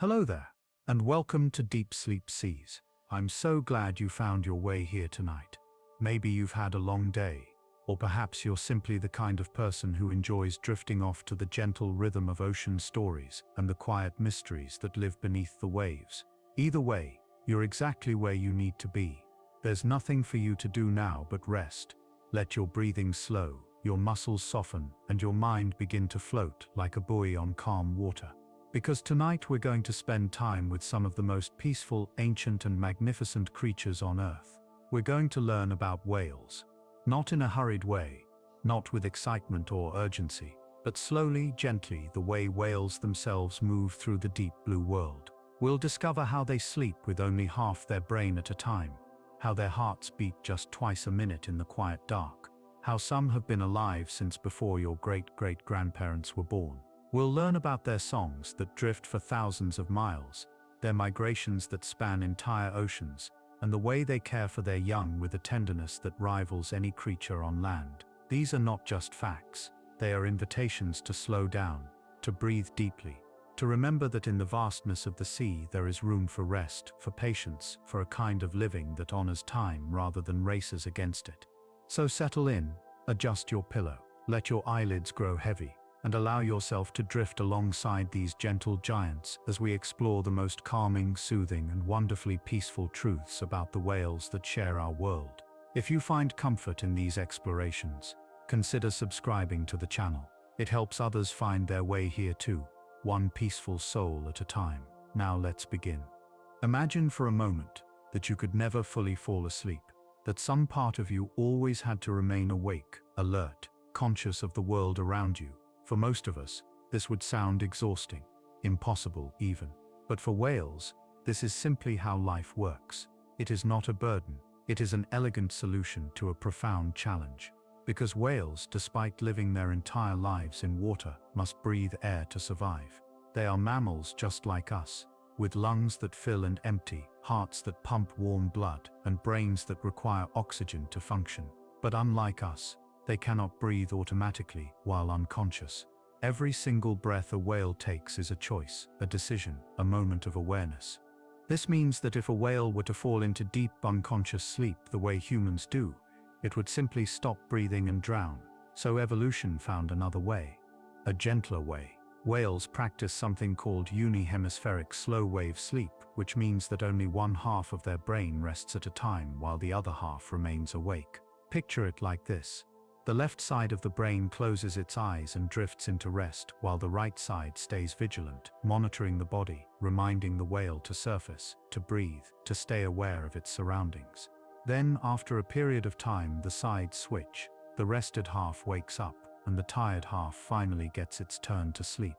Hello there, and welcome to Deep Sleep Seas. I'm so glad you found your way here tonight. Maybe you've had a long day, or perhaps you're simply the kind of person who enjoys drifting off to the gentle rhythm of ocean stories and the quiet mysteries that live beneath the waves. Either way, you're exactly where you need to be. There's nothing for you to do now but rest. Let your breathing slow, your muscles soften, and your mind begin to float like a buoy on calm water. Because tonight we're going to spend time with some of the most peaceful, ancient and magnificent creatures on Earth. We're going to learn about whales. Not in a hurried way, not with excitement or urgency, but slowly, gently, the way whales themselves move through the deep blue world. We'll discover how they sleep with only half their brain at a time, how their hearts beat just twice a minute in the quiet dark, how some have been alive since before your great-great-grandparents were born. We'll learn about their songs that drift for thousands of miles, their migrations that span entire oceans, and the way they care for their young with a tenderness that rivals any creature on land. These are not just facts, they are invitations to slow down, to breathe deeply, to remember that in the vastness of the sea there is room for rest, for patience, for a kind of living that honors time rather than races against it. So settle in, adjust your pillow, let your eyelids grow heavy, and allow yourself to drift alongside these gentle giants as we explore the most calming, soothing, and wonderfully peaceful truths about the whales that share our world. If you find comfort in these explorations, consider subscribing to the channel. It helps others find their way here too, one peaceful soul at a time. Now let's begin. Imagine for a moment that you could never fully fall asleep, that some part of you always had to remain awake, alert, conscious of the world around you. For most of us, this would sound exhausting, impossible even. But for whales, this is simply how life works. It is not a burden, it is an elegant solution to a profound challenge. Because whales, despite living their entire lives in water, must breathe air to survive. They are mammals just like us, with lungs that fill and empty, hearts that pump warm blood, and brains that require oxygen to function. But unlike us, they cannot breathe automatically while unconscious. Every single breath a whale takes is a choice, a decision, a moment of awareness. This means that if a whale were to fall into deep unconscious sleep the way humans do, it would simply stop breathing and drown. So evolution found another way, a gentler way. Whales practice something called unihemispheric slow-wave sleep, which means that only one half of their brain rests at a time while the other half remains awake. Picture it like this. The left side of the brain closes its eyes and drifts into rest, while the right side stays vigilant, monitoring the body, reminding the whale to surface, to breathe, to stay aware of its surroundings. Then, after a period of time, the sides switch. The rested half wakes up, and the tired half finally gets its turn to sleep.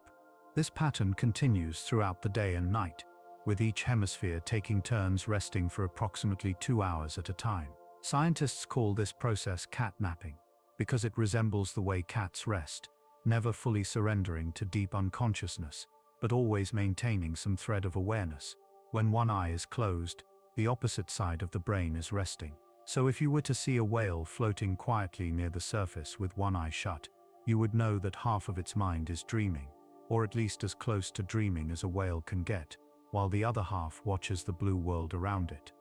This pattern continues throughout the day and night, with each hemisphere taking turns resting for approximately 2 hours at a time. Scientists call this process cat napping, because it resembles the way cats rest, never fully surrendering to deep unconsciousness, but always maintaining some thread of awareness. When one eye is closed, the opposite side of the brain is resting. So if you were to see a whale floating quietly near the surface with one eye shut, you would know that half of its mind is dreaming, or at least as close to dreaming as a whale can get, while the other half watches the blue world around it.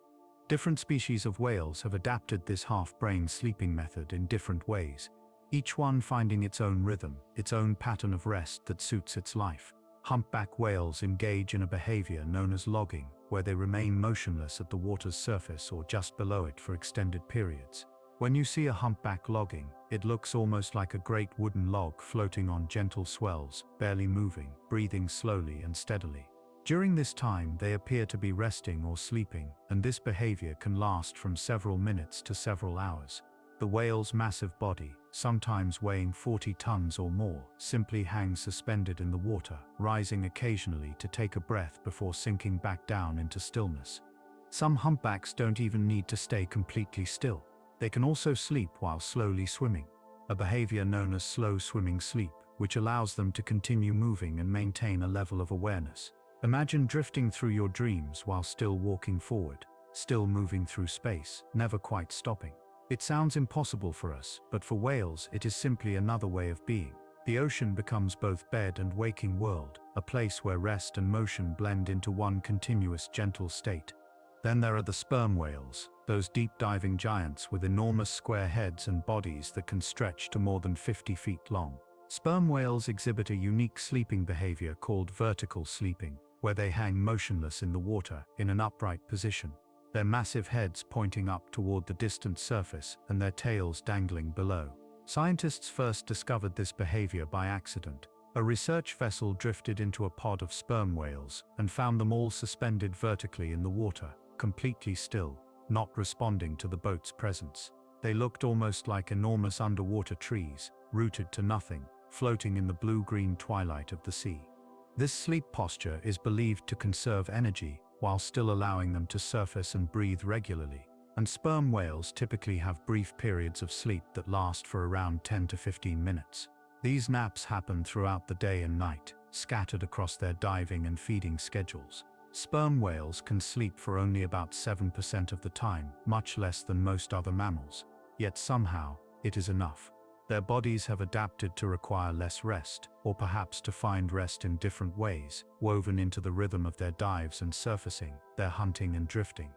Different species of whales have adapted this half-brain sleeping method in different ways, each one finding its own rhythm, its own pattern of rest that suits its life. Humpback whales engage in a behavior known as logging, where they remain motionless at the water's surface or just below it for extended periods. When you see a humpback logging, it looks almost like a great wooden log floating on gentle swells, barely moving, breathing slowly and steadily. During this time, they appear to be resting or sleeping, and this behavior can last from several minutes to several hours. The whale's massive body, sometimes weighing 40 tons or more, simply hangs suspended in the water, rising occasionally to take a breath before sinking back down into stillness. Some humpbacks don't even need to stay completely still. They can also sleep while slowly swimming, a behavior known as slow swimming sleep, which allows them to continue moving and maintain a level of awareness. Imagine drifting through your dreams while still walking forward, still moving through space, never quite stopping. It sounds impossible for us, but for whales it is simply another way of being. The ocean becomes both bed and waking world, a place where rest and motion blend into one continuous gentle state. Then there are the sperm whales, those deep-diving giants with enormous square heads and bodies that can stretch to more than 50 feet long. Sperm whales exhibit a unique sleeping behavior called vertical sleeping, where they hang motionless in the water in an upright position, their massive heads pointing up toward the distant surface and their tails dangling below. Scientists first discovered this behavior by accident. A research vessel drifted into a pod of sperm whales and found them all suspended vertically in the water, completely still, not responding to the boat's presence. They looked almost like enormous underwater trees, rooted to nothing, floating in the blue-green twilight of the sea. This sleep posture is believed to conserve energy while still allowing them to surface and breathe regularly. And sperm whales typically have brief periods of sleep that last for around 10 to 15 minutes. These naps happen throughout the day and night, scattered across their diving and feeding schedules. Sperm whales can sleep for only about 7% of the time, much less than most other mammals. Yet somehow, it is enough. Their bodies have adapted to require less rest, or perhaps to find rest in different ways, woven into the rhythm of their dives and surfacing, their hunting and drifting.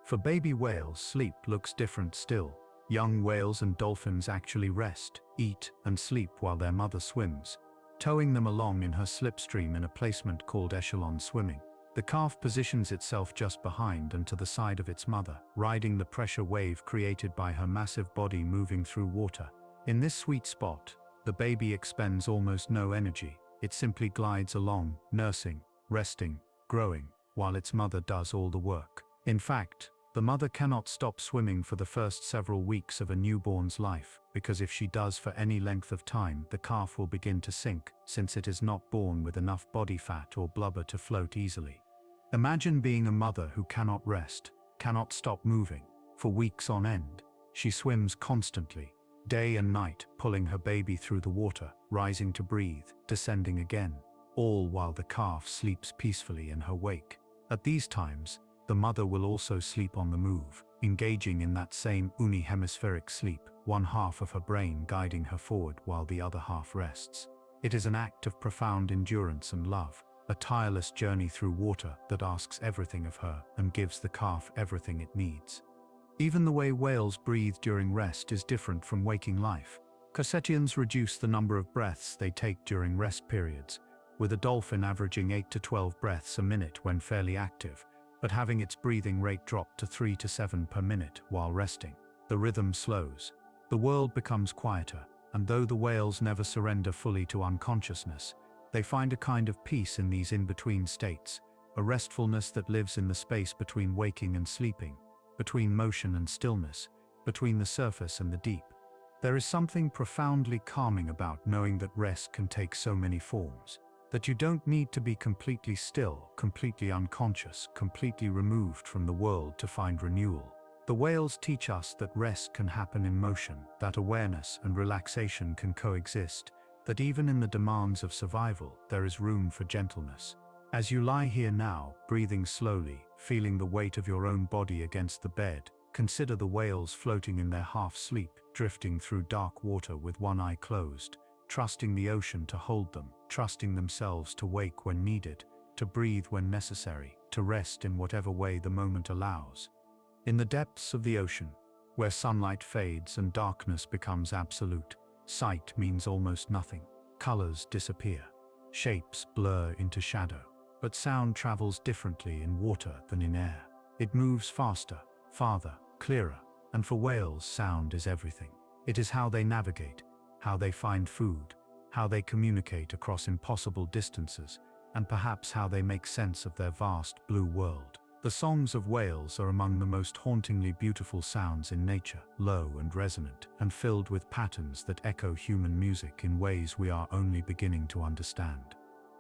For baby whales, sleep looks different still. Young whales and dolphins actually rest, eat, and sleep while their mother swims, towing them along in her slipstream in a placement called echelon swimming. The calf positions itself just behind and to the side of its mother, riding the pressure wave created by her massive body moving through water. In this sweet spot, the baby expends almost no energy. It simply glides along, nursing, resting, growing, while its mother does all the work. In fact, the mother cannot stop swimming for the first several weeks of a newborn's life, because if she does for any length of time, the calf will begin to sink, since it is not born with enough body fat or blubber to float easily. Imagine being a mother who cannot rest, cannot stop moving, for weeks on end. She swims constantly, day and night, pulling her baby through the water, rising to breathe, descending again, all while the calf sleeps peacefully in her wake. At these times, the mother will also sleep on the move, engaging in that same unihemispheric sleep, one half of her brain guiding her forward while the other half rests. It is an act of profound endurance and love, a tireless journey through water that asks everything of her and gives the calf everything it needs. Even the way whales breathe during rest is different from waking life. Crustaceans reduce the number of breaths they take during rest periods, with a dolphin averaging 8 to 12 breaths a minute when fairly active, but having its breathing rate drop to 3 to 7 per minute while resting. The rhythm slows. The world becomes quieter, and though the whales never surrender fully to unconsciousness, they find a kind of peace in these in-between states, a restfulness that lives in the space between waking and sleeping, between motion and stillness, between the surface and the deep. There is something profoundly calming about knowing that rest can take so many forms, that you don't need to be completely still, completely unconscious, completely removed from the world to find renewal. The whales teach us that rest can happen in motion, that awareness and relaxation can coexist, that even in the demands of survival, there is room for gentleness. As you lie here now, breathing slowly, feeling the weight of your own body against the bed, consider the whales floating in their half-sleep, drifting through dark water with one eye closed, trusting the ocean to hold them, trusting themselves to wake when needed, to breathe when necessary, to rest in whatever way the moment allows. In the depths of the ocean, where sunlight fades and darkness becomes absolute, sight means almost nothing. Colors disappear. Shapes blur into shadow. But sound travels differently in water than in air. It moves faster, farther, clearer, and for whales, sound is everything. It is how they navigate, how they find food, how they communicate across impossible distances, and perhaps how they make sense of their vast blue world. The songs of whales are among the most hauntingly beautiful sounds in nature, low and resonant, and filled with patterns that echo human music in ways we are only beginning to understand.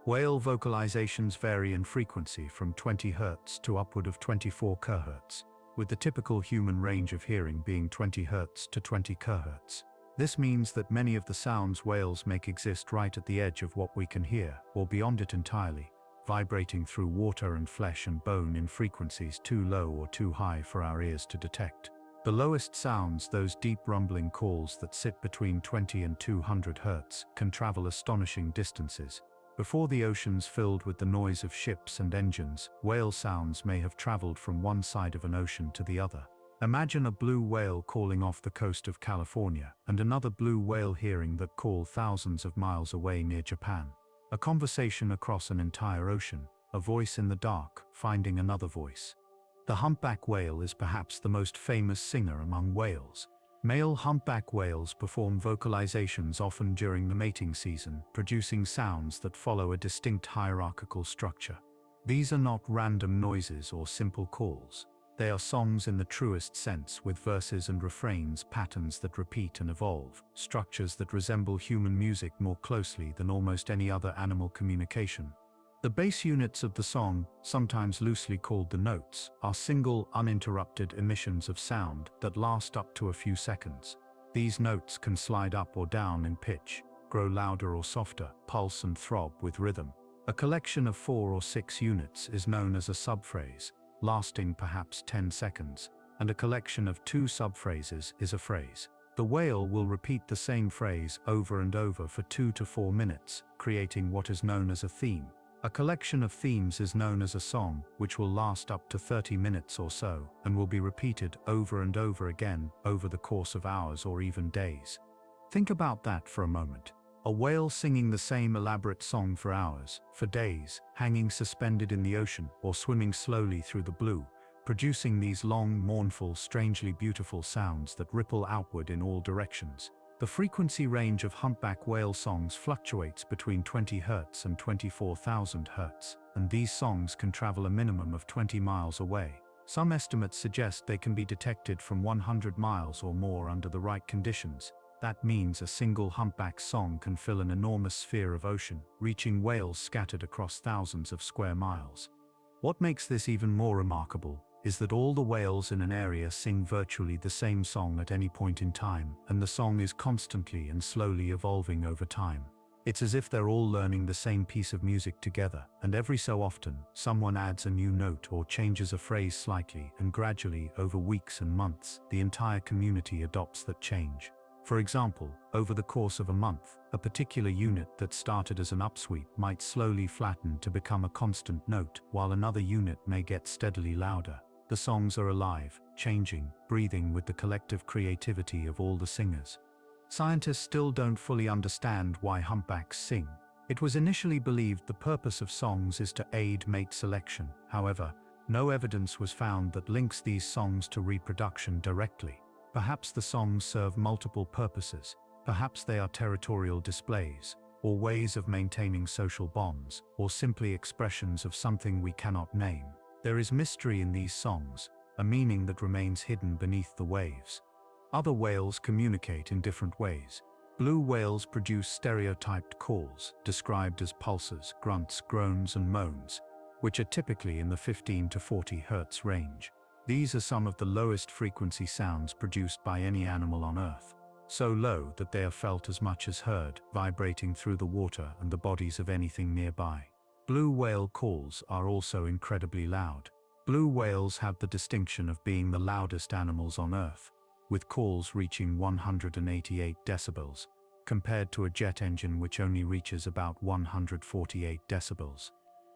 Whale vocalizations vary in frequency from 20 Hz to upward of 24 kHz, with the typical human range of hearing being 20 Hz to 20 kHz. This means that many of the sounds whales make exist right at the edge of what we can hear, or beyond it entirely, vibrating through water and flesh and bone in frequencies too low or too high for our ears to detect. The lowest sounds, those deep rumbling calls that sit between 20 and 200 Hz, can travel astonishing distances, Before the oceans filled with the noise of ships and engines, whale sounds may have traveled from one side of an ocean to the other. Imagine a blue whale calling off the coast of California and another blue whale hearing that call thousands of miles away near Japan. A conversation across an entire ocean, a voice in the dark finding another voice. The humpback whale is perhaps the most famous singer among whales. Male humpback whales perform vocalizations often during the mating season, producing sounds that follow a distinct hierarchical structure. These are not random noises or simple calls. They are songs in the truest sense, with verses and refrains, patterns that repeat and evolve, structures that resemble human music more closely than almost any other animal communication. The base units of the song, sometimes loosely called the notes, are single, uninterrupted emissions of sound that last up to a few seconds. These notes can slide up or down in pitch, grow louder or softer, pulse and throb with rhythm. A collection of 4 or 6 units is known as a subphrase, lasting perhaps 10 seconds, and a collection of 2 subphrases is a phrase. The whale will repeat the same phrase over and over for 2 to 4 minutes, creating what is known as a theme. A collection of themes is known as a song, which will last up to 30 minutes or so, and will be repeated over and over again over the course of hours or even days. Think about that for a moment. A whale singing the same elaborate song for hours, for days, hanging suspended in the ocean or swimming slowly through the blue, producing these long, mournful, strangely beautiful sounds that ripple outward in all directions. The frequency range of humpback whale songs fluctuates between 20 Hz and 24,000 Hz, and these songs can travel a minimum of 20 miles away. Some estimates suggest they can be detected from 100 miles or more under the right conditions. That means a single humpback song can fill an enormous sphere of ocean, reaching whales scattered across thousands of square miles. What makes this even more remarkable is that all the whales in an area sing virtually the same song at any point in time, and the song is constantly and slowly evolving over time. It's as if they're all learning the same piece of music together, and every so often, someone adds a new note or changes a phrase slightly, and gradually, over weeks and months, the entire community adopts that change. For example, over the course of a month, a particular unit that started as an upsweep might slowly flatten to become a constant note, while another unit may get steadily louder. The songs are alive, changing, breathing with the collective creativity of all the singers. Scientists still don't fully understand why humpbacks sing. It was initially believed the purpose of songs is to aid mate selection. However, no evidence was found that links these songs to reproduction directly. Perhaps the songs serve multiple purposes. Perhaps they are territorial displays, or ways of maintaining social bonds, or simply expressions of something we cannot name. There is mystery in these songs, a meaning that remains hidden beneath the waves. Other whales communicate in different ways. Blue whales produce stereotyped calls, described as pulses, grunts, groans, and moans, which are typically in the 15 to 40 Hz range. These are some of the lowest frequency sounds produced by any animal on Earth, so low that they are felt as much as heard, vibrating through the water and the bodies of anything nearby. Blue whale calls are also incredibly loud. Blue whales have the distinction of being the loudest animals on Earth, with calls reaching 188 decibels, compared to a jet engine which only reaches about 148 decibels.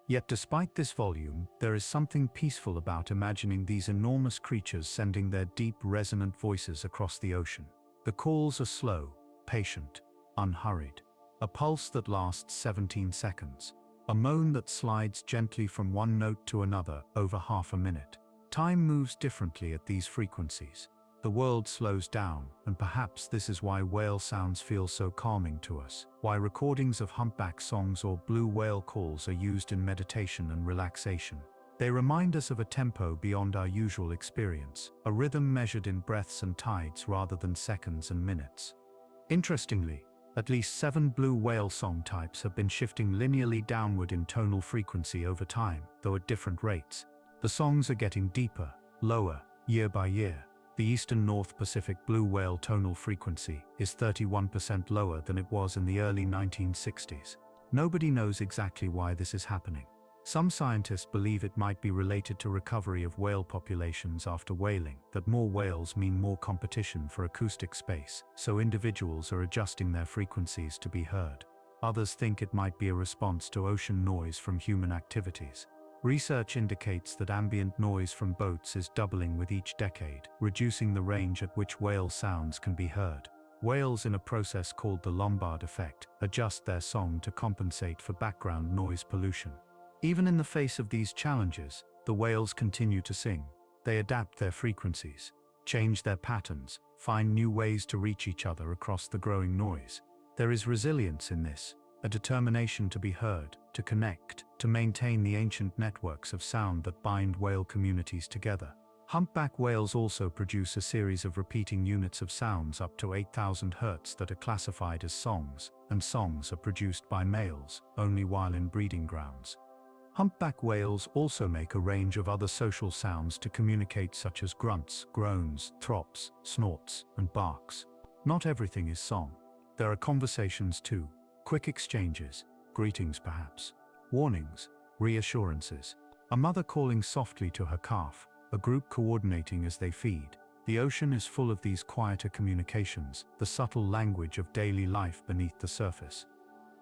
Yet despite this volume, there is something peaceful about imagining these enormous creatures sending their deep, resonant voices across the ocean. The calls are slow, patient, unhurried. A pulse that lasts 17 seconds. A moan that slides gently from one note to another over half a minute. Time moves differently at these frequencies. The world slows down, and perhaps this is why whale sounds feel so calming to us, why recordings of humpback songs or blue whale calls are used in meditation and relaxation. They remind us of a tempo beyond our usual experience, a rhythm measured in breaths and tides rather than seconds and minutes. Interestingly, at least 7 blue whale song types have been shifting linearly downward in tonal frequency over time, though at different rates. The songs are getting deeper, lower, year by year. The Eastern North Pacific blue whale tonal frequency is 31% lower than it was in the early 1960s. Nobody knows exactly why this is happening. Some scientists believe it might be related to recovery of whale populations after whaling, that more whales mean more competition for acoustic space, so individuals are adjusting their frequencies to be heard. Others think it might be a response to ocean noise from human activities. Research indicates that ambient noise from boats is doubling with each decade, reducing the range at which whale sounds can be heard. Whales, in a process called the Lombard effect, adjust their song to compensate for background noise pollution. Even in the face of these challenges, the whales continue to sing. They adapt their frequencies, change their patterns, find new ways to reach each other across the growing noise. There is resilience in this, a determination to be heard, to connect, to maintain the ancient networks of sound that bind whale communities together. Humpback whales also produce a series of repeating units of sounds up to 8,000 Hz that are classified as songs, and songs are produced by males only while in breeding grounds. Humpback whales also make a range of other social sounds to communicate, such as grunts, groans, throps, snorts, and barks. Not everything is song. There are conversations too, quick exchanges, greetings perhaps, warnings, reassurances, a mother calling softly to her calf, a group coordinating as they feed. The ocean is full of these quieter communications, the subtle language of daily life beneath the surface.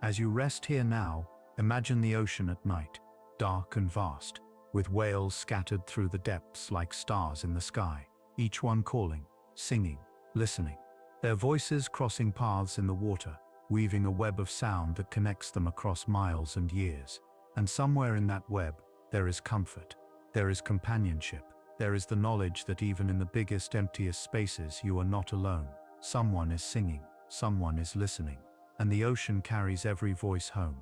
As you rest here now, imagine the ocean at night, dark and vast, with whales scattered through the depths like stars in the sky, each one calling, singing, listening. Their voices crossing paths in the water, weaving a web of sound that connects them across miles and years. And somewhere in that web, there is comfort, there is companionship, there is the knowledge that even in the biggest, emptiest spaces you are not alone. Someone is singing, someone is listening, and the ocean carries every voice home.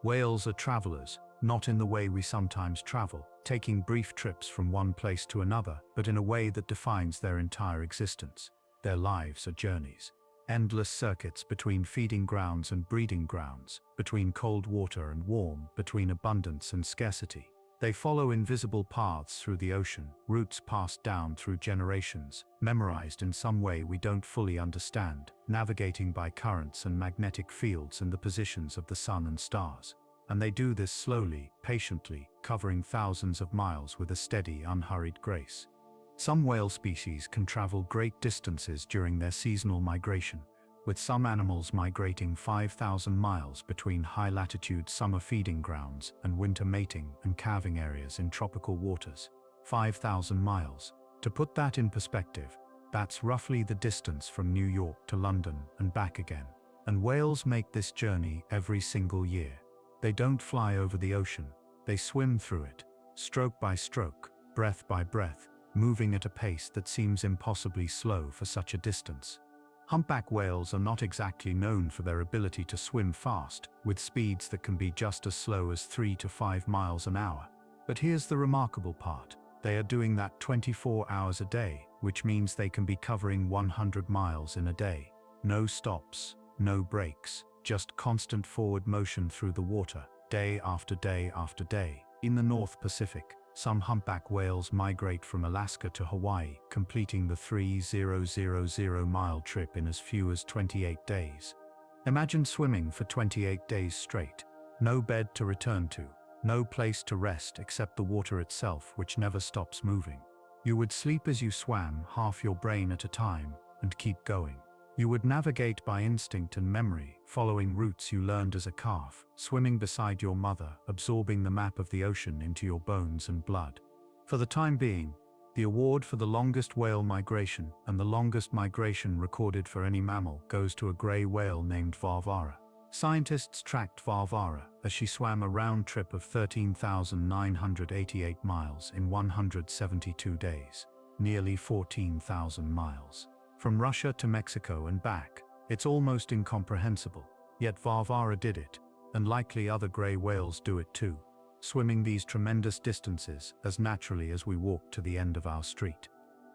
Whales are travelers, not in the way we sometimes travel, taking brief trips from one place to another, but in a way that defines their entire existence. Their lives are journeys, endless circuits between feeding grounds and breeding grounds, between cold water and warm, between abundance and scarcity. They follow invisible paths through the ocean, routes passed down through generations, memorized in some way we don't fully understand, navigating by currents and magnetic fields and the positions of the sun and stars. And they do this slowly, patiently, covering thousands of miles with a steady, unhurried grace. Some whale species can travel great distances during their seasonal migration, with some animals migrating 5,000 miles between high-latitude summer feeding grounds and winter mating and calving areas in tropical waters. 5,000 miles. To put that in perspective, that's roughly the distance from New York to London and back again. And whales make this journey every single year. They don't fly over the ocean, they swim through it, stroke by stroke, breath by breath, moving at a pace that seems impossibly slow for such a distance. Humpback whales are not exactly known for their ability to swim fast, with speeds that can be just as slow as 3 to 5 miles an hour. But here's the remarkable part. They are doing that 24 hours a day, which means they can be covering 100 miles in a day. No stops, no breaks, just constant forward motion through the water, day after day after day. In the North Pacific, some humpback whales migrate from Alaska to Hawaii, completing the 3,000-mile trip in as few as 28 days. Imagine swimming for 28 days straight. No bed to return to, no place to rest except the water itself, which never stops moving. You would sleep as you swam, half your brain at a time, and keep going. You would navigate by instinct and memory, following routes you learned as a calf, swimming beside your mother, absorbing the map of the ocean into your bones and blood. For the time being, the award for the longest whale migration and the longest migration recorded for any mammal goes to a gray whale named Varvara. Scientists tracked Varvara as she swam a round trip of 13,988 miles in 172 days, nearly 14,000 miles. From Russia to Mexico and back. It's almost incomprehensible. Yet Varvara did it, and likely other gray whales do it too, swimming these tremendous distances as naturally as we walk to the end of our street.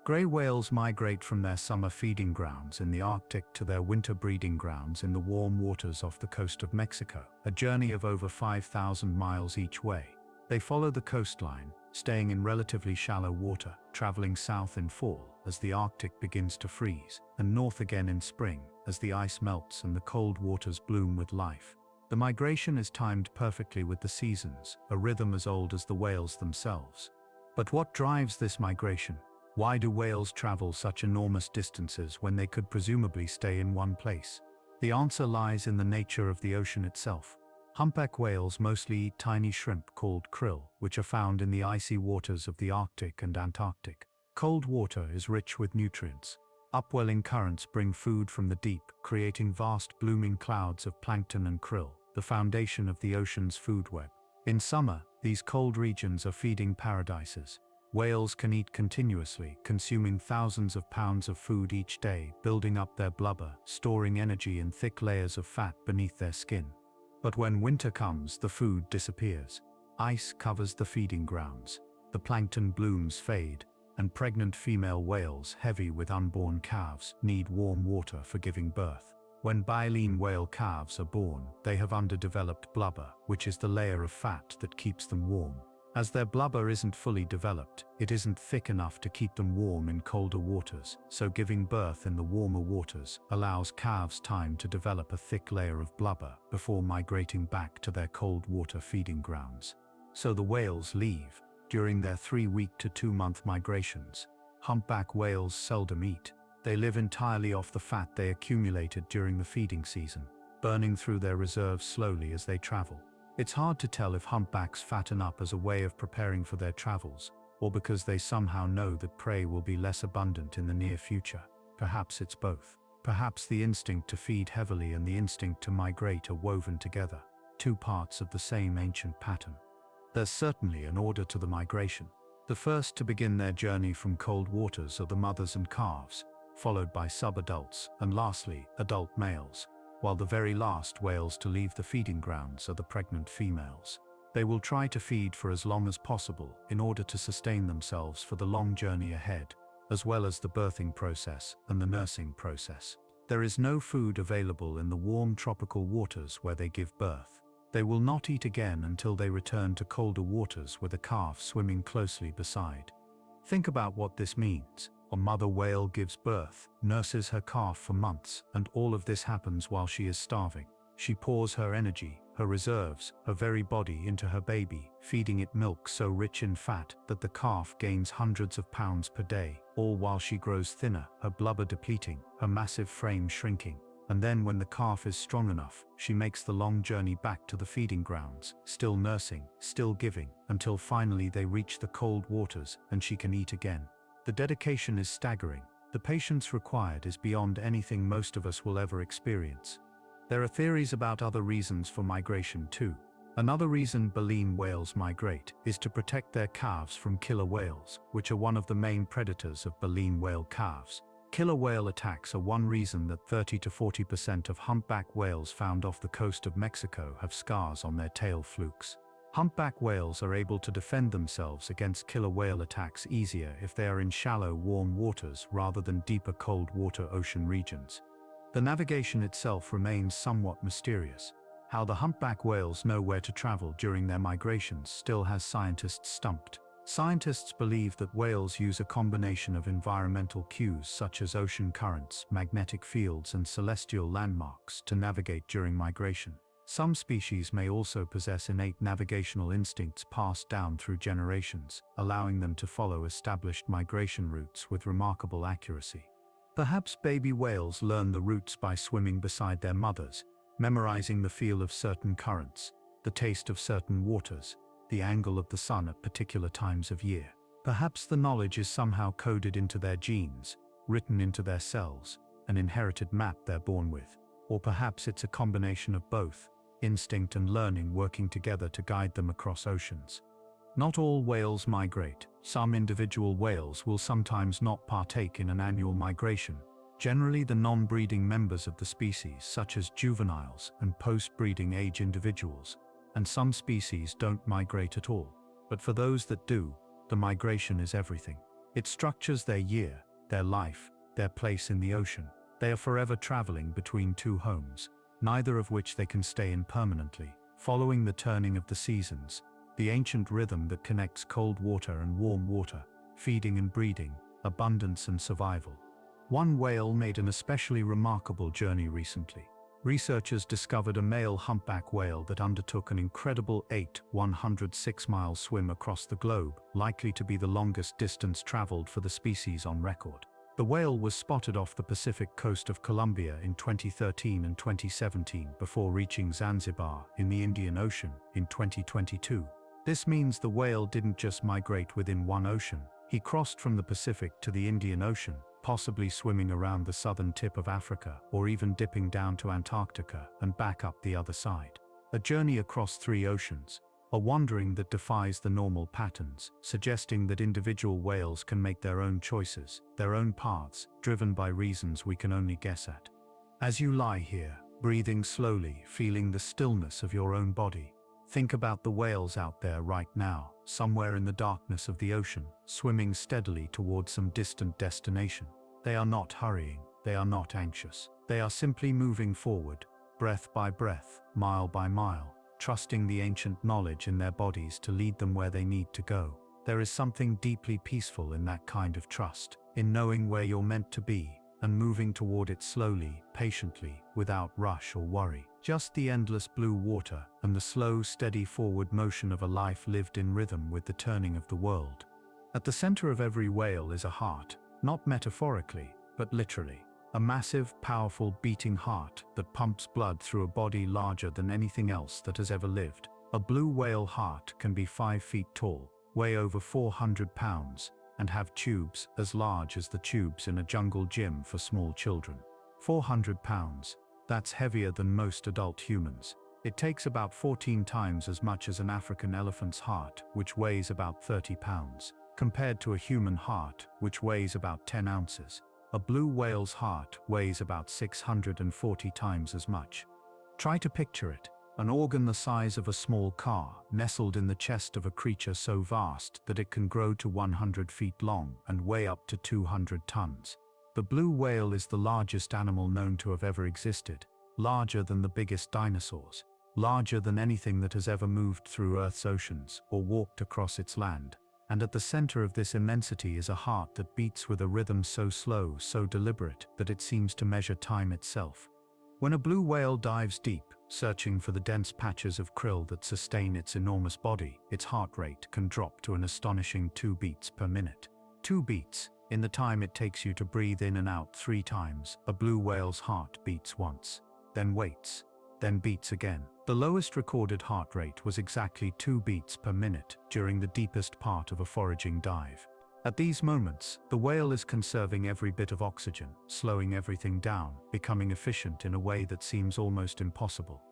Gray whales migrate from their summer feeding grounds in the Arctic to their winter breeding grounds in the warm waters off the coast of Mexico, a journey of over 5,000 miles each way. They follow the coastline, staying in relatively shallow water, traveling south in fall as the Arctic begins to freeze, and north again in spring as the ice melts and the cold waters bloom with life. The migration is timed perfectly with the seasons, a rhythm as old as the whales themselves. But what drives this migration? Why do whales travel such enormous distances when they could presumably stay in one place? The answer lies in the nature of the ocean itself. Humpback whales mostly eat tiny shrimp called krill, which are found in the icy waters of the Arctic and Antarctic. Cold water is rich with nutrients. Upwelling currents bring food from the deep, creating vast blooming clouds of plankton and krill, the foundation of the ocean's food web. In summer, these cold regions are feeding paradises. Whales can eat continuously, consuming thousands of pounds of food each day, building up their blubber, storing energy in thick layers of fat beneath their skin. But when winter comes, the food disappears. Ice covers the feeding grounds. The plankton blooms fade, and pregnant female whales, heavy with unborn calves, need warm water for giving birth. When baleen whale calves are born, they have underdeveloped blubber, which is the layer of fat that keeps them warm. As their blubber isn't fully developed, it isn't thick enough to keep them warm in colder waters, so giving birth in the warmer waters allows calves time to develop a thick layer of blubber before migrating back to their cold water feeding grounds. So the whales leave. During their 3-week to 2-month migrations, humpback whales seldom eat. They live entirely off the fat they accumulated during the feeding season, burning through their reserves slowly as they travel. It's hard to tell if humpbacks fatten up as a way of preparing for their travels, or because they somehow know that prey will be less abundant in the near future. Perhaps it's both. Perhaps the instinct to feed heavily and the instinct to migrate are woven together, two parts of the same ancient pattern. There's certainly an order to the migration. The first to begin their journey from cold waters are the mothers and calves, followed by subadults, and lastly, adult males, while the very last whales to leave the feeding grounds are the pregnant females. They will try to feed for as long as possible in order to sustain themselves for the long journey ahead, as well as the birthing process and the nursing process. There is no food available in the warm tropical waters where they give birth. They will not eat again until they return to colder waters with a calf swimming closely beside. Think about what this means. A mother whale gives birth, nurses her calf for months, and all of this happens while she is starving. She pours her energy, her reserves, her very body into her baby, feeding it milk so rich in fat that the calf gains hundreds of pounds per day, all while she grows thinner, her blubber depleting, her massive frame shrinking. And then when the calf is strong enough, she makes the long journey back to the feeding grounds, still nursing, still giving, until finally they reach the cold waters and she can eat again. The dedication is staggering. The patience required is beyond anything most of us will ever experience. There are theories about other reasons for migration too. Another reason baleen whales migrate is to protect their calves from killer whales, which are one of the main predators of baleen whale calves. Killer whale attacks are one reason that 30 to 40% of humpback whales found off the coast of Mexico have scars on their tail flukes. Humpback whales are able to defend themselves against killer whale attacks easier if they are in shallow, warm waters rather than deeper cold water ocean regions. The navigation itself remains somewhat mysterious. How the humpback whales know where to travel during their migrations still has scientists stumped. Scientists believe that whales use a combination of environmental cues such as ocean currents, magnetic fields, and celestial landmarks to navigate during migration. Some species may also possess innate navigational instincts passed down through generations, allowing them to follow established migration routes with remarkable accuracy. Perhaps baby whales learn the routes by swimming beside their mothers, memorizing the feel of certain currents, the taste of certain waters, the angle of the sun at particular times of year. Perhaps the knowledge is somehow coded into their genes, written into their cells, an inherited map they're born with. Or perhaps it's a combination of both, instinct and learning working together to guide them across oceans. Not all whales migrate. Some individual whales will sometimes not partake in an annual migration. Generally, the non-breeding members of the species, such as juveniles and post-breeding age individuals, and some species don't migrate at all. But for those that do, the migration is everything. It structures their year, their life, their place in the ocean. They are forever traveling between two homes, neither of which they can stay in permanently, following the turning of the seasons, the ancient rhythm that connects cold water and warm water, feeding and breeding, abundance and survival. One whale made an especially remarkable journey recently. Researchers discovered a male humpback whale that undertook an incredible 106-mile swim across the globe, likely to be the longest distance traveled for the species on record. The whale was spotted off the Pacific coast of Colombia in 2013 and 2017 before reaching Zanzibar in the Indian Ocean in 2022. This means the whale didn't just migrate within one ocean. He crossed from the Pacific to the Indian Ocean, possibly swimming around the southern tip of Africa or even dipping down to Antarctica and back up the other side. A journey across 3 oceans, a wandering that defies the normal patterns, suggesting that individual whales can make their own choices, their own paths, driven by reasons we can only guess at. As you lie here, breathing slowly, feeling the stillness of your own body, think about the whales out there right now, somewhere in the darkness of the ocean, swimming steadily towards some distant destination. They are not hurrying, they are not anxious, they are simply moving forward, breath by breath, mile by mile, trusting the ancient knowledge in their bodies to lead them where they need to go. There is something deeply peaceful in that kind of trust, in knowing where you're meant to be, and moving toward it slowly, patiently, without rush or worry. Just the endless blue water and the slow, steady forward motion of a life lived in rhythm with the turning of the world. At the center of every whale is a heart, not metaphorically, but literally. A massive, powerful, beating heart that pumps blood through a body larger than anything else that has ever lived. A blue whale heart can be 5 feet tall, weigh over 400 pounds, and have tubes as large as the tubes in a jungle gym for small children. 400 pounds. That's heavier than most adult humans. It takes about 14 times as much as an African elephant's heart, which weighs about 30 pounds, compared to a human heart, which weighs about 10 ounces. A blue whale's heart weighs about 640 times as much. Try to picture it, an organ the size of a small car, nestled in the chest of a creature so vast that it can grow to 100 feet long and weigh up to 200 tons. The blue whale is the largest animal known to have ever existed, larger than the biggest dinosaurs, larger than anything that has ever moved through Earth's oceans or walked across its land. And at the center of this immensity is a heart that beats with a rhythm so slow, so deliberate, that it seems to measure time itself. When a blue whale dives deep, searching for the dense patches of krill that sustain its enormous body, its heart rate can drop to an astonishing 2 beats per minute. 2 beats. In the time it takes you to breathe in and out 3 times, a blue whale's heart beats once, then waits, then beats again. The lowest recorded heart rate was exactly 2 beats per minute during the deepest part of a foraging dive. At these moments, the whale is conserving every bit of oxygen, slowing everything down, becoming efficient in a way that seems almost impossible.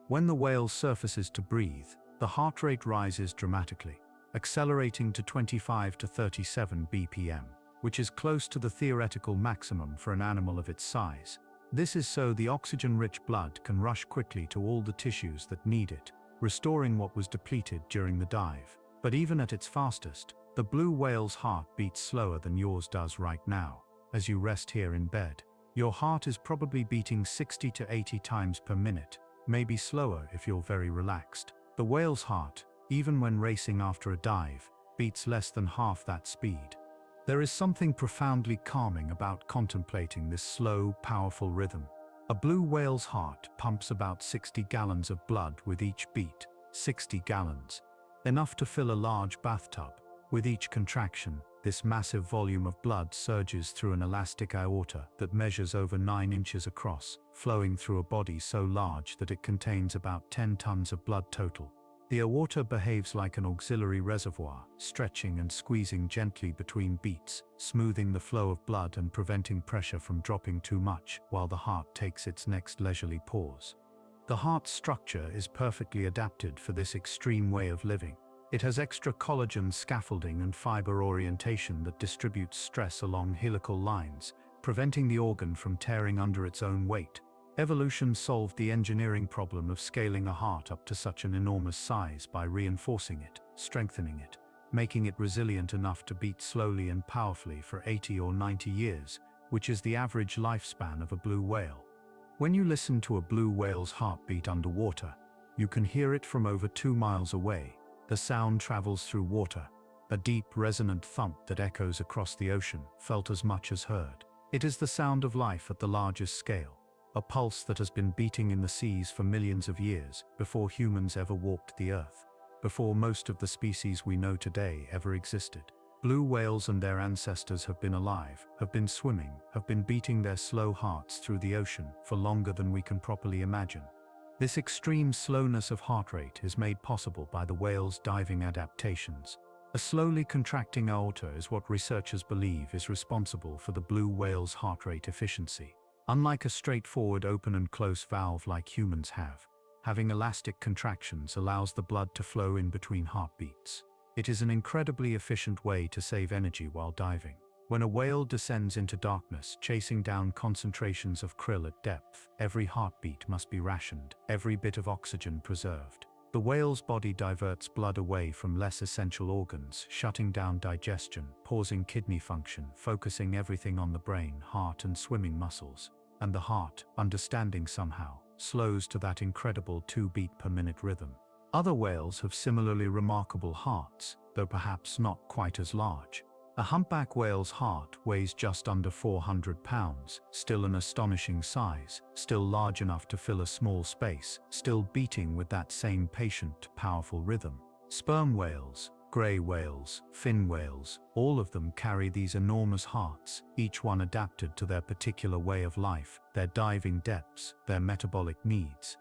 When the whale surfaces to breathe, the heart rate rises dramatically, accelerating to 25 to 37 BPM, which is close to the theoretical maximum for an animal of its size. This is so the oxygen-rich blood can rush quickly to all the tissues that need it, restoring what was depleted during the dive. But even at its fastest, the blue whale's heart beats slower than yours does right now. As you rest here in bed, your heart is probably beating 60 to 80 times per minute, maybe slower if you're very relaxed. The whale's heart, even when racing after a dive, beats less than half that speed. There is something profoundly calming about contemplating this slow, powerful rhythm. A blue whale's heart pumps about 60 gallons of blood with each beat. 60 gallons. Enough to fill a large bathtub. With each contraction, this massive volume of blood surges through an elastic aorta that measures over 9 inches across, flowing through a body so large that it contains about 10 tons of blood total. The aorta behaves like an auxiliary reservoir, stretching and squeezing gently between beats, smoothing the flow of blood and preventing pressure from dropping too much while the heart takes its next leisurely pause. The heart's structure is perfectly adapted for this extreme way of living. It has extra collagen scaffolding and fiber orientation that distributes stress along helical lines, preventing the organ from tearing under its own weight. Evolution solved the engineering problem of scaling a heart up to such an enormous size by reinforcing it, strengthening it, making it resilient enough to beat slowly and powerfully for 80 or 90 years, which is the average lifespan of a blue whale. When you listen to a blue whale's heartbeat underwater, you can hear it from over 2 miles away. The sound travels through water, a deep, resonant thump that echoes across the ocean, felt as much as heard. It is the sound of life at the largest scale. A pulse that has been beating in the seas for millions of years, before humans ever walked the earth, before most of the species we know today ever existed. Blue whales and their ancestors have been alive, have been swimming, have been beating their slow hearts through the ocean for longer than we can properly imagine. This extreme slowness of heart rate is made possible by the whale's diving adaptations. A slowly contracting aorta is what researchers believe is responsible for the blue whale's heart rate efficiency. Unlike a straightforward open and close valve like humans have, having elastic contractions allows the blood to flow in between heartbeats. It is an incredibly efficient way to save energy while diving. When a whale descends into darkness, chasing down concentrations of krill at depth, every heartbeat must be rationed, every bit of oxygen preserved. The whale's body diverts blood away from less essential organs, shutting down digestion, pausing kidney function, focusing everything on the brain, heart and swimming muscles. And the heart, understanding somehow, slows to that incredible 2-beat per minute rhythm. Other whales have similarly remarkable hearts, though perhaps not quite as large. A humpback whale's heart weighs just under 400 pounds, still an astonishing size, still large enough to fill a small space, still beating with that same patient, powerful rhythm. Sperm whales, grey whales, fin whales, all of them carry these enormous hearts, each one adapted to their particular way of life, their diving depths, their metabolic needs.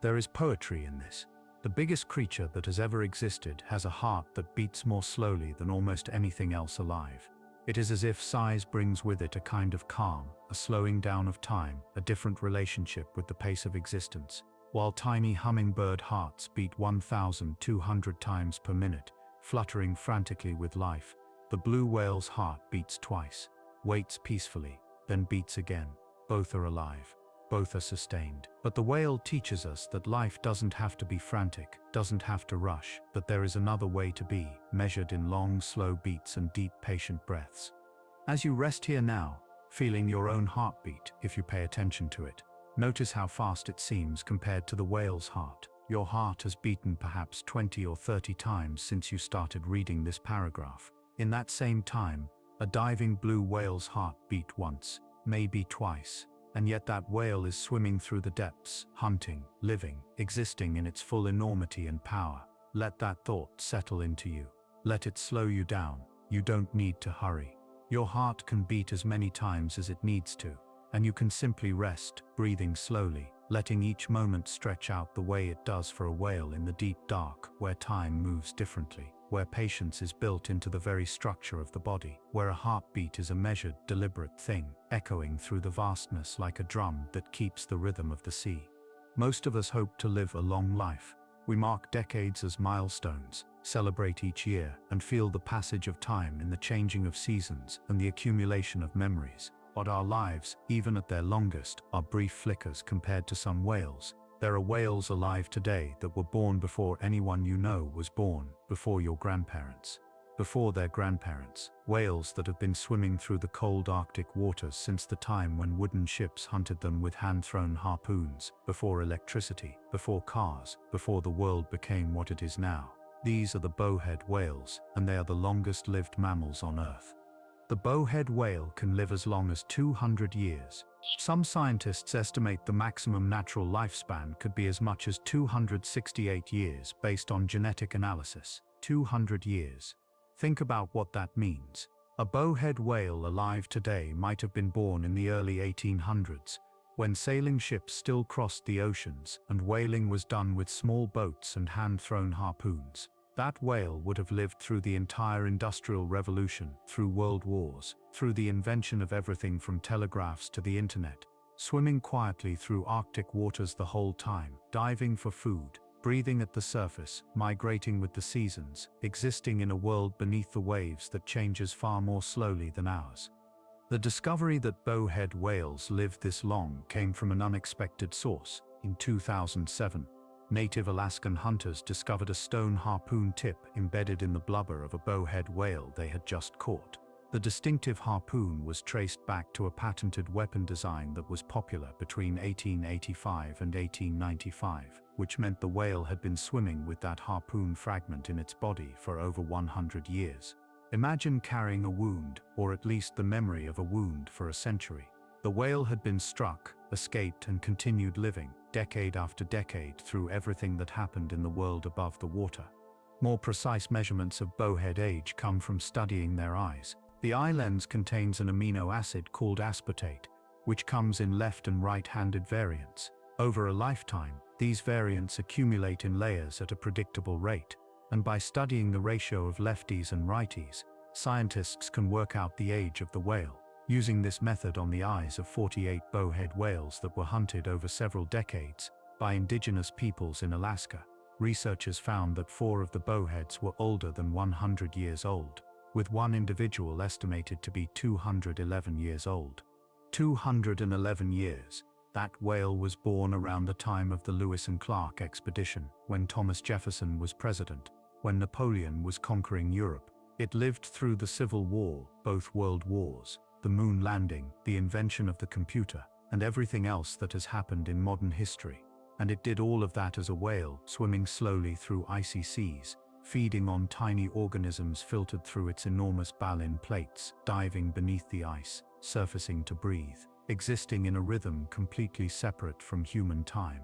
There is poetry in this. The biggest creature that has ever existed has a heart that beats more slowly than almost anything else alive. It is as if size brings with it a kind of calm, a slowing down of time, a different relationship with the pace of existence. While tiny hummingbird hearts beat 1,200 times per minute, fluttering frantically with life, the blue whale's heart beats twice, waits peacefully, then beats again. Both are alive. Both are sustained. But the whale teaches us that life doesn't have to be frantic, doesn't have to rush, that there is another way to be, measured in long, slow beats and deep, patient breaths. As you rest here now, feeling your own heartbeat, if you pay attention to it, notice how fast it seems compared to the whale's heart. Your heart has beaten perhaps 20 or 30 times since you started reading this paragraph. In that same time, a diving blue whale's heart beat once, maybe twice. And yet that whale is swimming through the depths, hunting, living, existing in its full enormity and power. Let that thought settle into you. Let it slow you down. You don't need to hurry. Your heart can beat as many times as it needs to, and you can simply rest, breathing slowly, letting each moment stretch out the way it does for a whale in the deep dark, where time moves differently, where patience is built into the very structure of the body, where a heartbeat is a measured, deliberate thing, echoing through the vastness like a drum that keeps the rhythm of the sea. Most of us hope to live a long life. We mark decades as milestones, celebrate each year, and feel the passage of time in the changing of seasons and the accumulation of memories. But our lives, even at their longest, are brief flickers compared to some whales. There are whales alive today that were born before anyone you know was born, before your grandparents, before their grandparents. Whales that have been swimming through the cold Arctic waters since the time when wooden ships hunted them with hand-thrown harpoons, before electricity, before cars, before the world became what it is now. These are the bowhead whales, and they are the longest-lived mammals on Earth. The bowhead whale can live as long as 200 years. Some scientists estimate the maximum natural lifespan could be as much as 268 years based on genetic analysis. 200 years. Think about what that means. A bowhead whale alive today might have been born in the early 1800s, when sailing ships still crossed the oceans and whaling was done with small boats and hand-thrown harpoons. That whale would have lived through the entire Industrial Revolution, through world wars, through the invention of everything from telegraphs to the internet, swimming quietly through Arctic waters the whole time, diving for food, breathing at the surface, migrating with the seasons, existing in a world beneath the waves that changes far more slowly than ours. The discovery that bowhead whales lived this long came from an unexpected source. In 2007, native Alaskan hunters discovered a stone harpoon tip embedded in the blubber of a bowhead whale they had just caught. The distinctive harpoon was traced back to a patented weapon design that was popular between 1885 and 1895, which meant the whale had been swimming with that harpoon fragment in its body for over 100 years. Imagine carrying a wound, or at least the memory of a wound, for a century. The whale had been struck, escaped, and continued living, decade after decade, through everything that happened in the world above the water. More precise measurements of bowhead age come from studying their eyes. The eye lens contains an amino acid called aspartate, which comes in left and right-handed variants. Over a lifetime, these variants accumulate in layers at a predictable rate, and by studying the ratio of lefties and righties, scientists can work out the age of the whale. Using this method on the eyes of 48 bowhead whales that were hunted over several decades by indigenous peoples in Alaska, researchers found that 4 of the bowheads were older than 100 years old, with one individual estimated to be 211 years old. 211 years. That whale was born around the time of the Lewis and Clark expedition, when Thomas Jefferson was president, when Napoleon was conquering Europe. It lived through the Civil War, both world wars, the moon landing, the invention of the computer, and everything else that has happened in modern history. And it did all of that as a whale, swimming slowly through icy seas, feeding on tiny organisms filtered through its enormous baleen plates, diving beneath the ice, surfacing to breathe, existing in a rhythm completely separate from human time.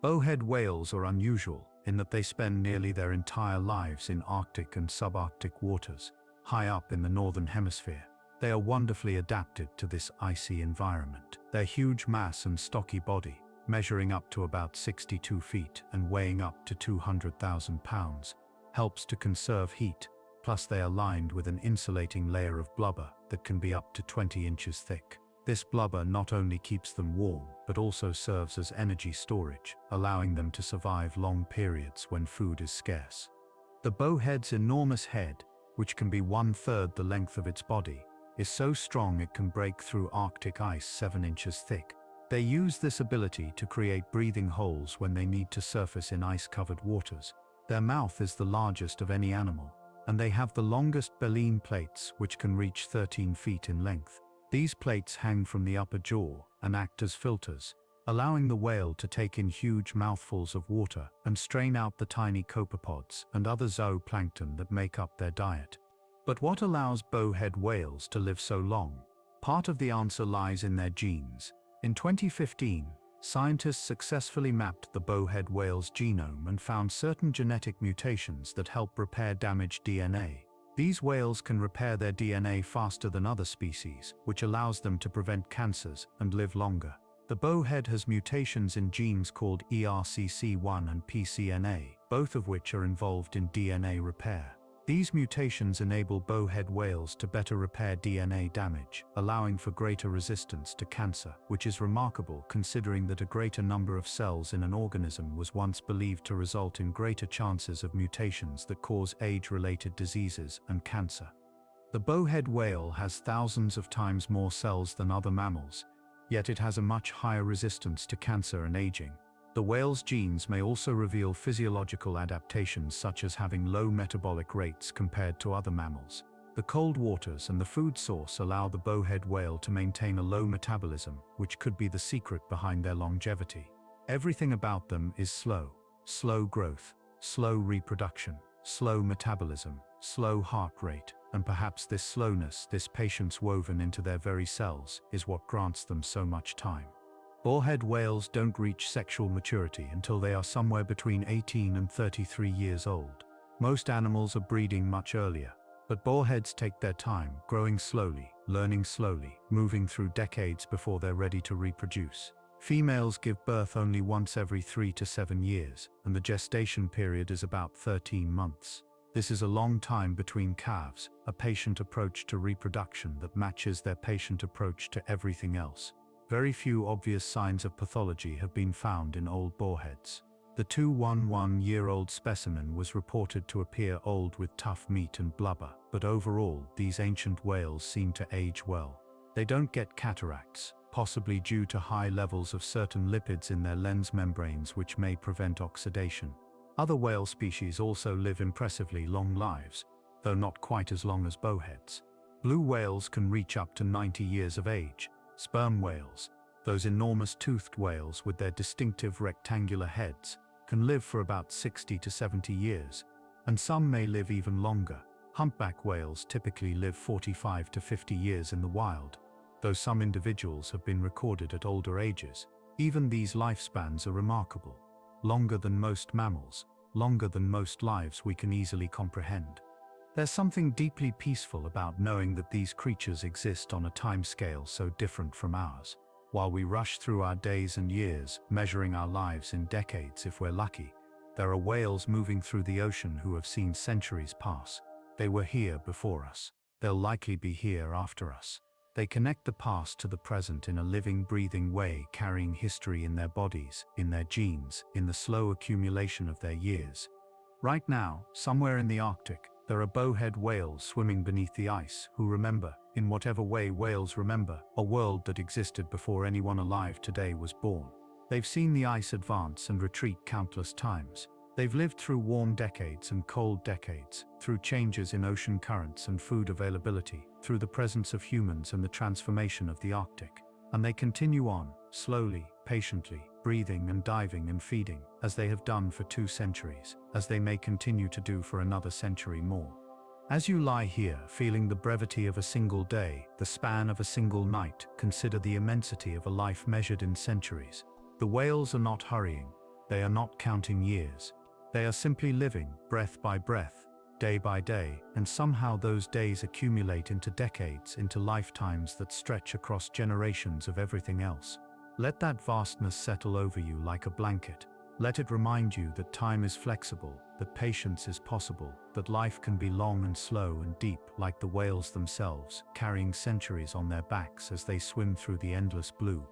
Bowhead whales are unusual in that they spend nearly their entire lives in Arctic and subarctic waters, high up in the northern hemisphere. They are wonderfully adapted to this icy environment. Their huge mass and stocky body, measuring up to about 62 feet and weighing up to 200,000 pounds, helps to conserve heat, plus they are lined with an insulating layer of blubber that can be up to 20 inches thick. This blubber not only keeps them warm, but also serves as energy storage, allowing them to survive long periods when food is scarce. The bowhead's enormous head, which can be 1/3 the length of its body, is so strong it can break through Arctic ice 7 inches thick. They use this ability to create breathing holes when they need to surface in ice-covered waters. Their mouth is the largest of any animal, and they have the longest baleen plates, which can reach 13 feet in length. These plates hang from the upper jaw and act as filters, allowing the whale to take in huge mouthfuls of water and strain out the tiny copepods and other zooplankton that make up their diet. But what allows bowhead whales to live so long? Part of the answer lies in their genes. In 2015, scientists successfully mapped the bowhead whale's genome and found certain genetic mutations that help repair damaged DNA. These whales can repair their DNA faster than other species, which allows them to prevent cancers and live longer. The bowhead has mutations in genes called ERCC1 and PCNA, both of which are involved in DNA repair. These mutations enable bowhead whales to better repair DNA damage, allowing for greater resistance to cancer, which is remarkable considering that a greater number of cells in an organism was once believed to result in greater chances of mutations that cause age-related diseases and cancer. The bowhead whale has thousands of times more cells than other mammals, yet it has a much higher resistance to cancer and aging. The whale's genes may also reveal physiological adaptations such as having low metabolic rates compared to other mammals. The cold waters and the food source allow the bowhead whale to maintain a low metabolism, which could be the secret behind their longevity. Everything about them is slow. Slow growth, slow reproduction, slow metabolism, slow heart rate, and perhaps this slowness, this patience woven into their very cells, is what grants them so much time. Bowhead whales don't reach sexual maturity until they are somewhere between 18 and 33 years old. Most animals are breeding much earlier, but bowheads take their time, growing slowly, learning slowly, moving through decades before they're ready to reproduce. Females give birth only once every 3 to 7 years, and the gestation period is about 13 months. This is a long time between calves, a patient approach to reproduction that matches their patient approach to everything else. Very few obvious signs of pathology have been found in old bowheads. The 211-year-old specimen was reported to appear old with tough meat and blubber, but overall, these ancient whales seem to age well. They don't get cataracts, possibly due to high levels of certain lipids in their lens membranes which may prevent oxidation. Other whale species also live impressively long lives, though not quite as long as bowheads. Blue whales can reach up to 90 years of age. Sperm whales, those enormous toothed whales with their distinctive rectangular heads, can live for about 60 to 70 years, and some may live even longer. Humpback whales typically live 45 to 50 years in the wild, though some individuals have been recorded at older ages. Even these lifespans are remarkable, longer than most mammals. longer than most lives we can easily comprehend. There's something deeply peaceful about knowing that these creatures exist on a timescale so different from ours. While we rush through our days and years, measuring our lives in decades if we're lucky, there are whales moving through the ocean who have seen centuries pass. They were here before us. They'll likely be here after us. They connect the past to the present in a living, breathing way, carrying history in their bodies, in their genes, in the slow accumulation of their years. Right now, somewhere in the Arctic, there are bowhead whales swimming beneath the ice who remember, in whatever way whales remember, a world that existed before anyone alive today was born. They've seen the ice advance and retreat countless times. They've lived through warm decades and cold decades, through changes in ocean currents and food availability, through the presence of humans and the transformation of the Arctic. And they continue on, slowly, patiently, breathing and diving and feeding, as they have done for 2 centuries, as they may continue to do for another century more. As you lie here, feeling the brevity of a single day, the span of a single night, consider the immensity of a life measured in centuries. The whales are not hurrying. They are not counting years. They are simply living, breath by breath, day by day, and somehow those days accumulate into decades, into lifetimes that stretch across generations of everything else. Let that vastness settle over you like a blanket. Let it remind you that time is flexible, that patience is possible, that life can be long and slow and deep like the whales themselves, carrying centuries on their backs as they swim through the endless blue.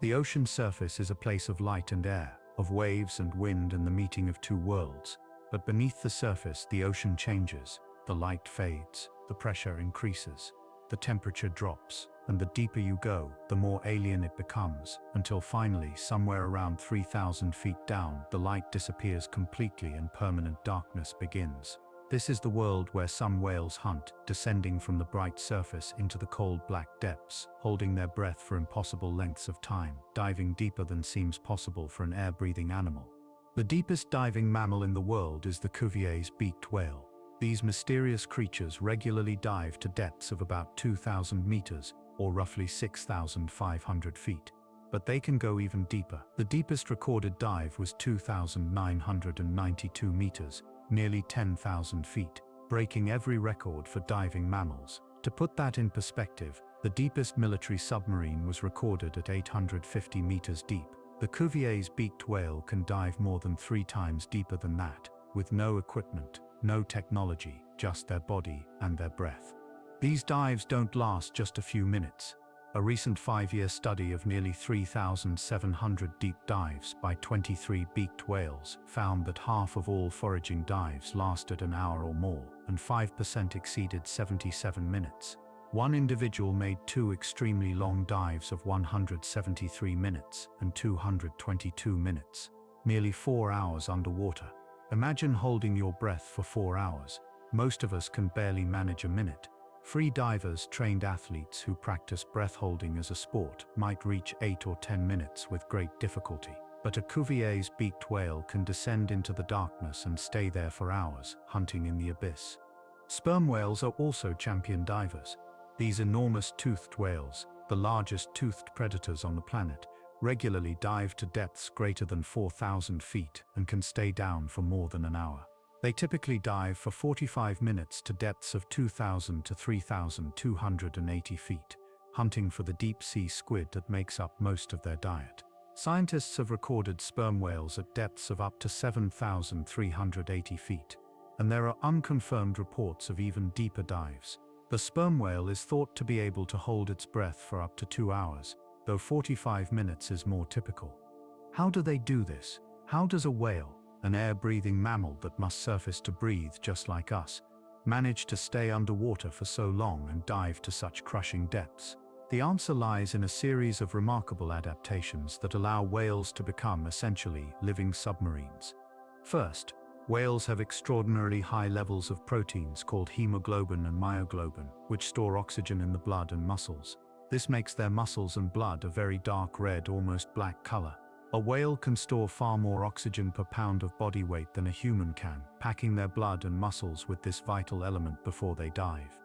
The ocean surface is a place of light and air, of waves and wind and the meeting of 2 worlds. But beneath the surface, the ocean changes, the light fades, the pressure increases, the temperature drops, and the deeper you go, the more alien it becomes, until finally, somewhere around 3,000 feet down, the light disappears completely and permanent darkness begins. This is the world where some whales hunt, descending from the bright surface into the cold black depths, holding their breath for impossible lengths of time, diving deeper than seems possible for an air-breathing animal. The deepest diving mammal in the world is the Cuvier's beaked whale. These mysterious creatures regularly dive to depths of about 2,000 meters, or roughly 6,500 feet. But they can go even deeper. The deepest recorded dive was 2,992 meters, nearly 10,000 feet, breaking every record for diving mammals. To put that in perspective, the deepest military submarine was recorded at 850 meters deep. The Cuvier's beaked whale can dive more than 3 times deeper than that, with no equipment, no technology, just their body and their breath. These dives don't last just a few minutes. A recent 5-year study of nearly 3,700 deep dives by 23 beaked whales found that half of all foraging dives lasted an hour or more, and 5% exceeded 77 minutes. One individual made 2 extremely long dives of 173 minutes and 222 minutes, nearly 4 hours underwater. Imagine holding your breath for 4 hours. Most of us can barely manage a minute. Free divers, trained athletes who practice breath holding as a sport, might reach 8 or 10 minutes with great difficulty. But a Cuvier's beaked whale can descend into the darkness and stay there for hours, hunting in the abyss. Sperm whales are also champion divers. These enormous toothed whales, the largest toothed predators on the planet, regularly dive to depths greater than 4,000 feet and can stay down for more than an hour. They typically dive for 45 minutes to depths of 2,000 to 3,280 feet, hunting for the deep-sea squid that makes up most of their diet. Scientists have recorded sperm whales at depths of up to 7,380 feet, and there are unconfirmed reports of even deeper dives. The sperm whale is thought to be able to hold its breath for up to 2 hours, though 45 minutes is more typical. How do they do this? How does a whale, an air-breathing mammal that must surface to breathe just like us, manage to stay underwater for so long and dive to such crushing depths? The answer lies in a series of remarkable adaptations that allow whales to become essentially living submarines. First, whales have extraordinarily high levels of proteins called hemoglobin and myoglobin, which store oxygen in the blood and muscles. This makes their muscles and blood a very dark red, almost black color. A whale can store far more oxygen per pound of body weight than a human can, packing their blood and muscles with this vital element before they dive.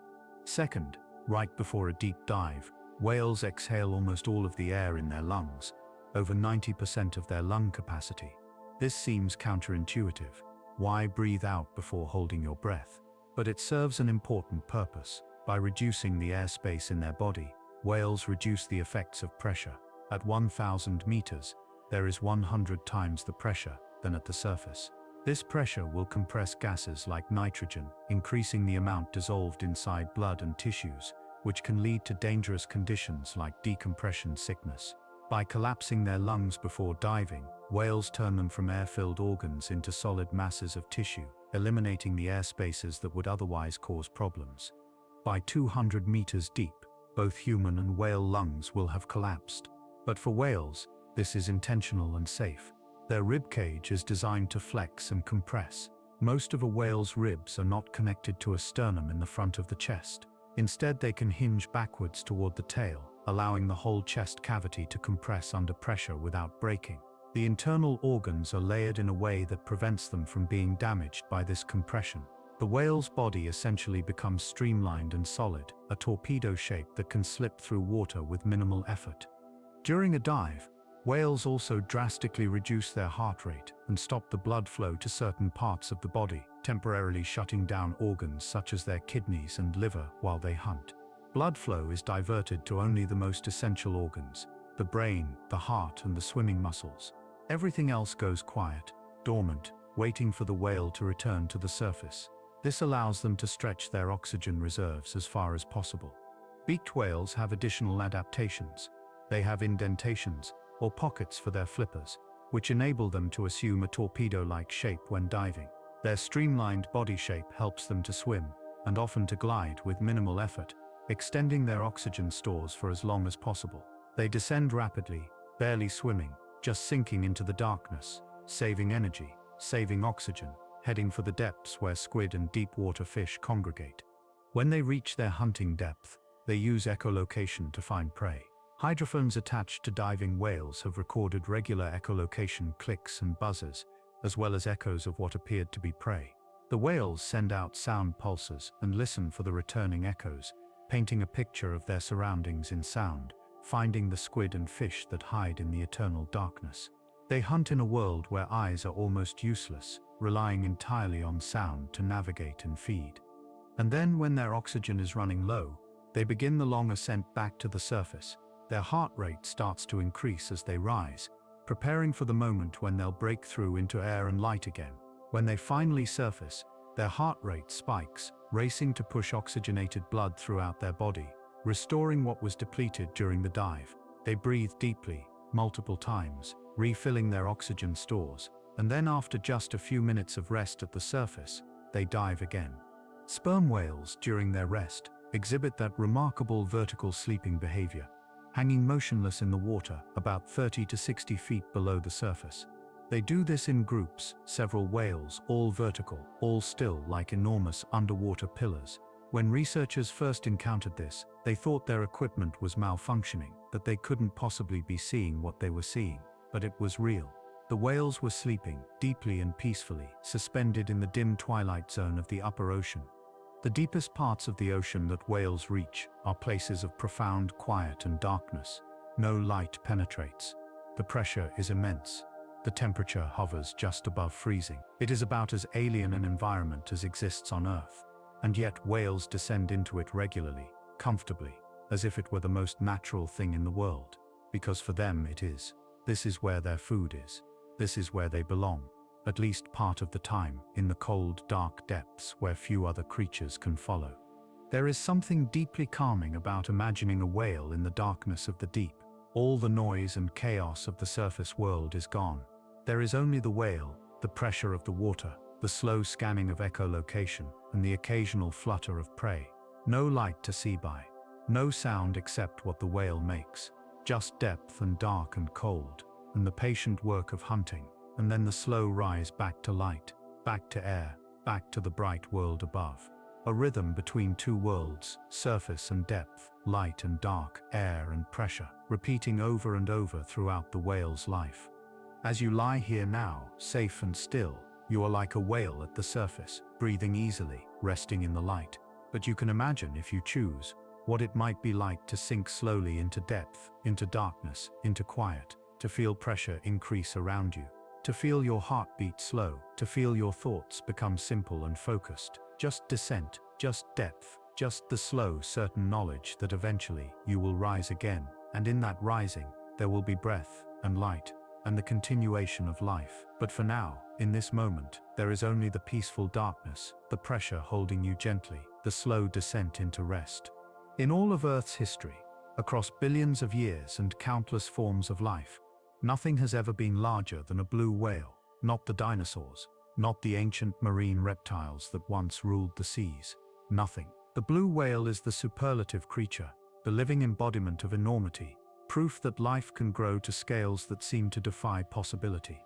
Second, right before a deep dive, whales exhale almost all of the air in their lungs, over 90% of their lung capacity. This seems counterintuitive. Why breathe out before holding your breath? But it serves an important purpose. By reducing the airspace in their body, whales reduce the effects of pressure. At 1,000 meters, there is 100 times the pressure than at the surface. This pressure will compress gases like nitrogen, increasing the amount dissolved inside blood and tissues, which can lead to dangerous conditions like decompression sickness. By collapsing their lungs before diving, whales turn them from air-filled organs into solid masses of tissue, eliminating the air spaces that would otherwise cause problems. By 200 meters deep, both human and whale lungs will have collapsed. But for whales, this is intentional and safe. Their rib cage is designed to flex and compress. Most of a whale's ribs are not connected to a sternum in the front of the chest. Instead, they can hinge backwards toward the tail, allowing the whole chest cavity to compress under pressure without breaking. The internal organs are layered in a way that prevents them from being damaged by this compression. The whale's body essentially becomes streamlined and solid, a torpedo shape that can slip through water with minimal effort. During a dive, whales also drastically reduce their heart rate and stop the blood flow to certain parts of the body, temporarily shutting down organs such as their kidneys and liver while they hunt. Blood flow is diverted to only the most essential organs: the brain, the heart, and the swimming muscles. Everything else goes quiet, dormant, waiting for the whale to return to the surface. This allows them to stretch their oxygen reserves as far as possible. Beaked whales have additional adaptations. They have indentations, or pockets for their flippers, which enable them to assume a torpedo-like shape when diving. Their streamlined body shape helps them to swim, and often to glide with minimal effort, extending their oxygen stores for as long as possible. They descend rapidly, barely swimming, just sinking into the darkness, saving energy, saving oxygen, heading for the depths where squid and deep-water fish congregate. When they reach their hunting depth, they use echolocation to find prey. Hydrophones attached to diving whales have recorded regular echolocation clicks and buzzes, as well as echoes of what appeared to be prey. The whales send out sound pulses and listen for the returning echoes, painting a picture of their surroundings in sound, finding the squid and fish that hide in the eternal darkness. They hunt in a world where eyes are almost useless, relying entirely on sound to navigate and feed. And then, when their oxygen is running low, they begin the long ascent back to the surface. Their heart rate starts to increase as they rise, preparing for the moment when they'll break through into air and light again. When they finally surface, their heart rate spikes, racing to push oxygenated blood throughout their body, restoring what was depleted during the dive. They breathe deeply, multiple times, refilling their oxygen stores, and then after just a few minutes of rest at the surface, they dive again. Sperm whales, during their rest, exhibit that remarkable vertical sleeping behavior, hanging motionless in the water about 30 to 60 feet below the surface. They do this in groups, several whales, all vertical, all still like enormous underwater pillars. When researchers first encountered this, they thought their equipment was malfunctioning, that they couldn't possibly be seeing what they were seeing, but it was real. The whales were sleeping, deeply and peacefully, suspended in the dim twilight zone of the upper ocean. The deepest parts of the ocean that whales reach are places of profound quiet and darkness. No light penetrates. The pressure is immense. The temperature hovers just above freezing. It is about as alien an environment as exists on Earth. And yet whales descend into it regularly, comfortably, as if it were the most natural thing in the world. Because for them it is. This is where their food is. This is where they belong, at least part of the time, in the cold, dark depths where few other creatures can follow. There is something deeply calming about imagining a whale in the darkness of the deep. All the noise and chaos of the surface world is gone. There is only the whale, the pressure of the water, the slow scanning of echolocation, and the occasional flutter of prey. No light to see by. No sound except what the whale makes. Just depth and dark and cold, and the patient work of hunting, and then the slow rise back to light, back to air, back to the bright world above. A rhythm between two worlds, surface and depth, light and dark, air and pressure, repeating over and over throughout the whale's life. As you lie here now, safe and still, you are like a whale at the surface, breathing easily, resting in the light. But you can imagine, if you choose, what it might be like to sink slowly into depth, into darkness, into quiet, to feel pressure increase around you, to feel your heartbeat slow, to feel your thoughts become simple and focused. Just descent, just depth, just the slow, certain knowledge that eventually you will rise again, and in that rising, there will be breath and light and the continuation of life. But for now, in this moment, there is only the peaceful darkness, the pressure holding you gently, the slow descent into rest. In all of Earth's history, across billions of years and countless forms of life, nothing has ever been larger than a blue whale, not the dinosaurs, not the ancient marine reptiles that once ruled the seas. Nothing. The blue whale is the superlative creature, the living embodiment of enormity, proof that life can grow to scales that seem to defy possibility.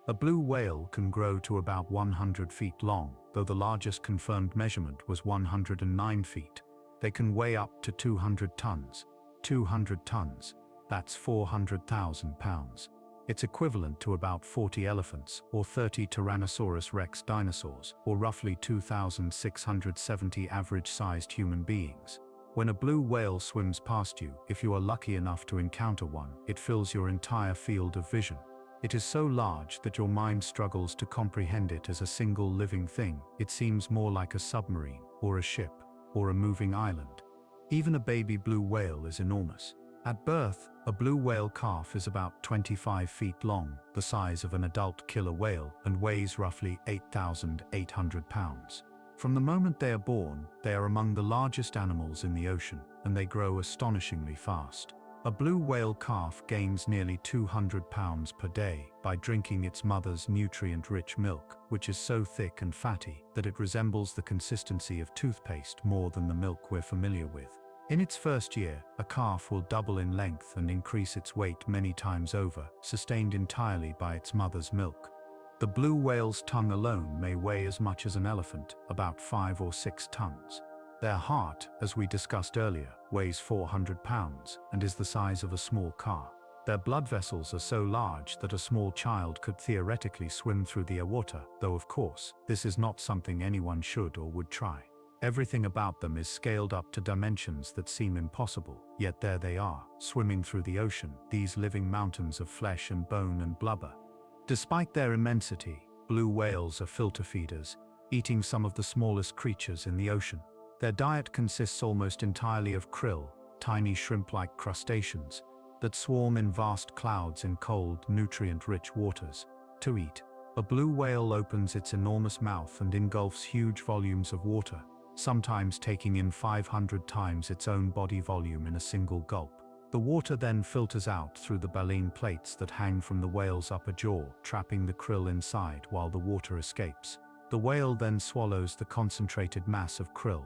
A blue whale can grow to about 100 feet long, though the largest confirmed measurement was 109 feet. They can weigh up to 200 tons. 200 tons. That's 400,000 pounds. It's equivalent to about 40 elephants, or 30 Tyrannosaurus rex dinosaurs, or roughly 2,670 average-sized human beings. When a blue whale swims past you, if you are lucky enough to encounter one, it fills your entire field of vision. It is so large that your mind struggles to comprehend it as a single living thing. It seems more like a submarine, or a ship, or a moving island. Even a baby blue whale is enormous. At birth, a blue whale calf is about 25 feet long, the size of an adult killer whale, and weighs roughly 8,800 pounds. From the moment they are born, they are among the largest animals in the ocean, and they grow astonishingly fast. A blue whale calf gains nearly 200 pounds per day by drinking its mother's nutrient-rich milk, which is so thick and fatty that it resembles the consistency of toothpaste more than the milk we're familiar with. In its first year, a calf will double in length and increase its weight many times over, sustained entirely by its mother's milk. The blue whale's tongue alone may weigh as much as an elephant, about 5 or 6 tons. Their heart, as we discussed earlier, weighs 400 pounds and is the size of a small car. Their blood vessels are so large that a small child could theoretically swim through the water, though of course, this is not something anyone should or would try. Everything about them is scaled up to dimensions that seem impossible, yet there they are, swimming through the ocean, these living mountains of flesh and bone and blubber. Despite their immensity, blue whales are filter feeders, eating some of the smallest creatures in the ocean. Their diet consists almost entirely of krill, tiny shrimp-like crustaceans, that swarm in vast clouds in cold, nutrient-rich waters. To eat, a blue whale opens its enormous mouth and engulfs huge volumes of water, sometimes taking in 500 times its own body volume in a single gulp. The water then filters out through the baleen plates that hang from the whale's upper jaw, trapping the krill inside while the water escapes. The whale then swallows the concentrated mass of krill.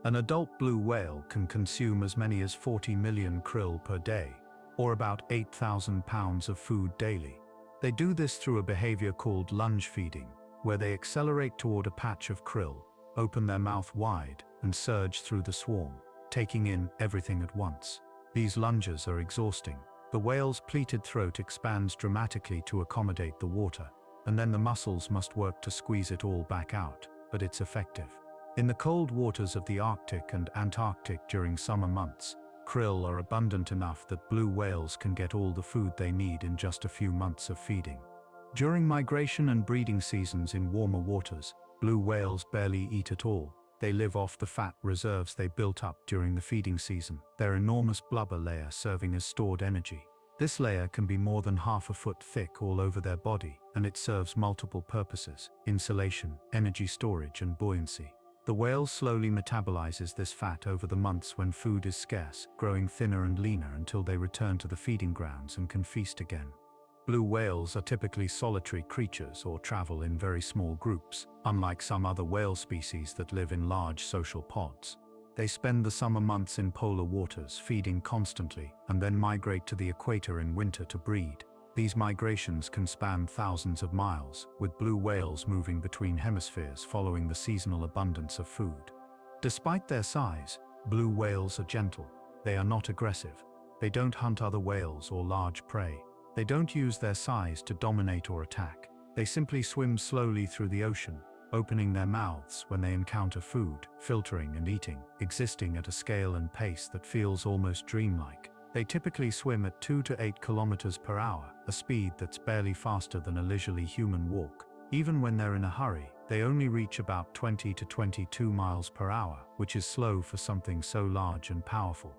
An adult blue whale can consume as many as 40 million krill per day, or about 8,000 pounds of food daily. They do this through a behavior called lunge feeding, where they accelerate toward a patch of krill, open their mouth wide, and surge through the swarm, taking in everything at once. These lunges are exhausting. The whale's pleated throat expands dramatically to accommodate the water, and then the muscles must work to squeeze it all back out, but it's effective. In the cold waters of the Arctic and Antarctic during summer months, krill are abundant enough that blue whales can get all the food they need in just a few months of feeding. During migration and breeding seasons in warmer waters, blue whales barely eat at all. They live off the fat reserves they built up during the feeding season, their enormous blubber layer serving as stored energy. This layer can be more than half a foot thick all over their body, and it serves multiple purposes: insulation, energy storage, and buoyancy. The whale slowly metabolizes this fat over the months when food is scarce, growing thinner and leaner until they return to the feeding grounds and can feast again. Blue whales are typically solitary creatures or travel in very small groups, unlike some other whale species that live in large social pods. They spend the summer months in polar waters, feeding constantly, and then migrate to the equator in winter to breed. These migrations can span thousands of miles, with blue whales moving between hemispheres following the seasonal abundance of food. Despite their size, blue whales are gentle. They are not aggressive. They don't hunt other whales or large prey. They don't use their size to dominate or attack. They simply swim slowly through the ocean, opening their mouths when they encounter food, filtering and eating, existing at a scale and pace that feels almost dreamlike. They typically swim at 2 to 8 kilometers per hour, a speed that's barely faster than a leisurely human walk. Even when they're in a hurry, they only reach about 20 to 22 miles per hour, which is slow for something so large and powerful.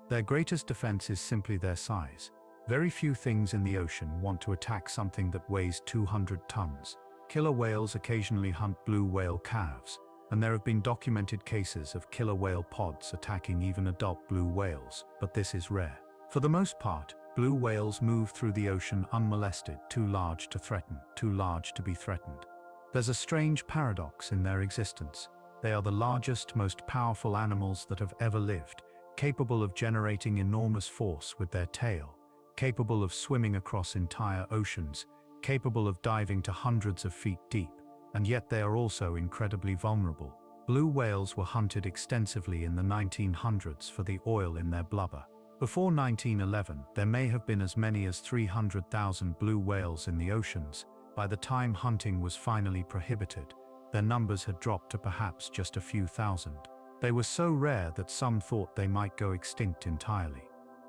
Their greatest defense is simply their size. Very few things in the ocean want to attack something that weighs 200 tons. Killer whales occasionally hunt blue whale calves, and there have been documented cases of killer whale pods attacking even adult blue whales, but this is rare. For the most part, blue whales move through the ocean unmolested, too large to threaten, too large to be threatened. There's a strange paradox in their existence. They are the largest, most powerful animals that have ever lived, capable of generating enormous force with their tail, capable of swimming across entire oceans, capable of diving to hundreds of feet deep, and yet they are also incredibly vulnerable. Blue whales were hunted extensively in the 1900s for the oil in their blubber. Before 1911, there may have been as many as 300,000 blue whales in the oceans. By the time hunting was finally prohibited, their numbers had dropped to perhaps just a few thousand. They were so rare that some thought they might go extinct entirely.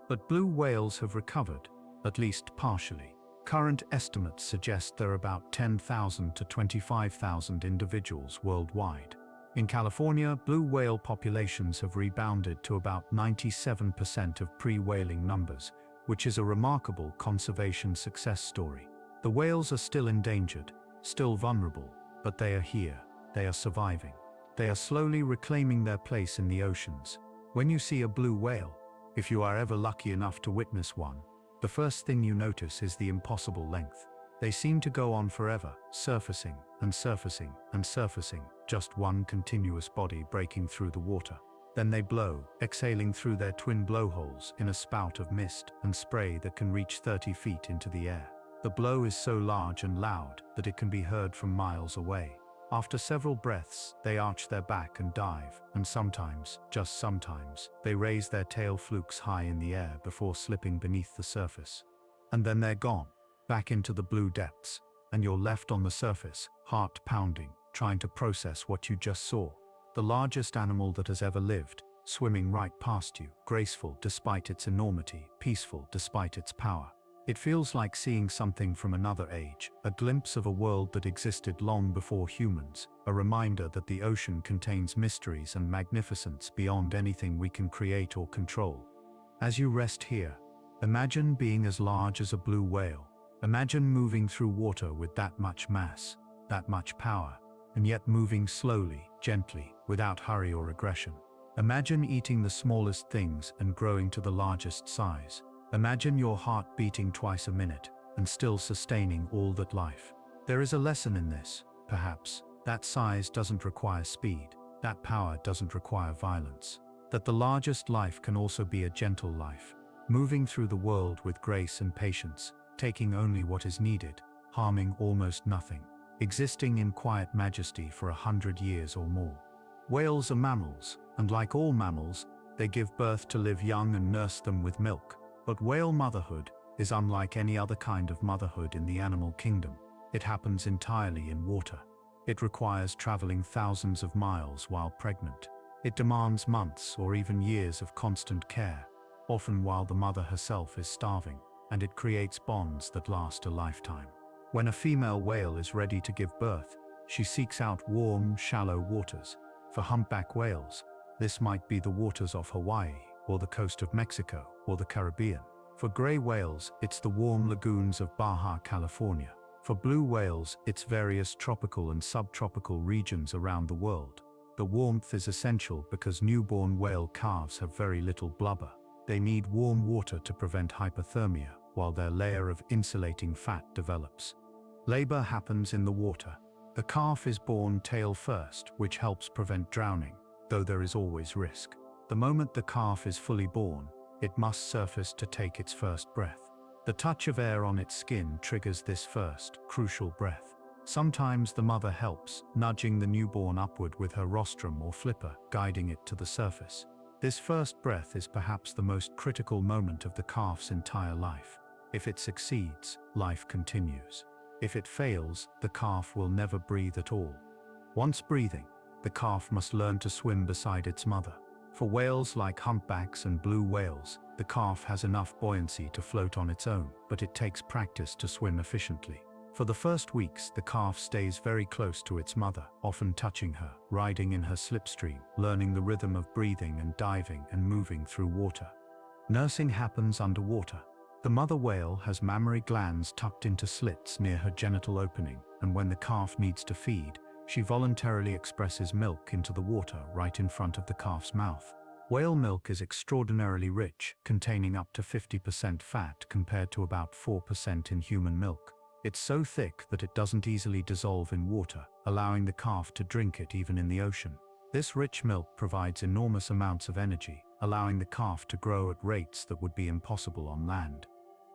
But blue whales have recovered, at least partially. Current estimates suggest there are about 10,000 to 25,000 individuals worldwide. In California, blue whale populations have rebounded to about 97% of pre-whaling numbers, which is a remarkable conservation success story. The whales are still endangered, still vulnerable, but they are here, they are surviving. They are slowly reclaiming their place in the oceans. When you see a blue whale, if you are ever lucky enough to witness one, the first thing you notice is the impossible length. They seem to go on forever, surfacing and surfacing and surfacing, just one continuous body breaking through the water. Then they blow, exhaling through their twin blowholes in a spout of mist and spray that can reach 30 feet into the air. The blow is so large and loud that it can be heard from miles away. After several breaths, they arch their back and dive, and sometimes, just sometimes, they raise their tail flukes high in the air before slipping beneath the surface. And then they're gone, back into the blue depths, and you're left on the surface, heart pounding, trying to process what you just saw. The largest animal that has ever lived, swimming right past you, graceful despite its enormity, peaceful despite its power. It feels like seeing something from another age, a glimpse of a world that existed long before humans, a reminder that the ocean contains mysteries and magnificence beyond anything we can create or control. As you rest here, imagine being as large as a blue whale. Imagine moving through water with that much mass, that much power, and yet moving slowly, gently, without hurry or aggression. Imagine eating the smallest things and growing to the largest size. Imagine your heart beating twice a minute and still sustaining all that life. There is a lesson in this, perhaps. That size doesn't require speed. That power doesn't require violence. That the largest life can also be a gentle life, moving through the world with grace and patience, taking only what is needed, harming almost nothing, existing in quiet majesty for 100 years or more. Whales are mammals, and like all mammals, they give birth to live young and nurse them with milk. But whale motherhood is unlike any other kind of motherhood in the animal kingdom. It happens entirely in water. It requires traveling thousands of miles while pregnant. It demands months or even years of constant care, often while the mother herself is starving, and it creates bonds that last a lifetime. When a female whale is ready to give birth, she seeks out warm, shallow waters. For humpback whales, this might be the waters off Hawaii, or the coast of Mexico, or the Caribbean. For gray whales, it's the warm lagoons of Baja California. For blue whales, it's various tropical and subtropical regions around the world. The warmth is essential because newborn whale calves have very little blubber. They need warm water to prevent hypothermia, while their layer of insulating fat develops. Labor happens in the water. The calf is born tail first, which helps prevent drowning, though there is always risk. The moment the calf is fully born, it must surface to take its first breath. The touch of air on its skin triggers this first, crucial breath. Sometimes the mother helps, nudging the newborn upward with her rostrum or flipper, guiding it to the surface. This first breath is perhaps the most critical moment of the calf's entire life. If it succeeds, life continues. If it fails, the calf will never breathe at all. Once breathing, the calf must learn to swim beside its mother. For whales like humpbacks and blue whales, the calf has enough buoyancy to float on its own, but it takes practice to swim efficiently. For the first weeks, the calf stays very close to its mother, often touching her, riding in her slipstream, learning the rhythm of breathing and diving and moving through water. Nursing happens underwater. The mother whale has mammary glands tucked into slits near her genital opening, and when the calf needs to feed, she voluntarily expresses milk into the water right in front of the calf's mouth. Whale milk is extraordinarily rich, containing up to 50% fat compared to about 4% in human milk. It's so thick that it doesn't easily dissolve in water, allowing the calf to drink it even in the ocean. This rich milk provides enormous amounts of energy, allowing the calf to grow at rates that would be impossible on land.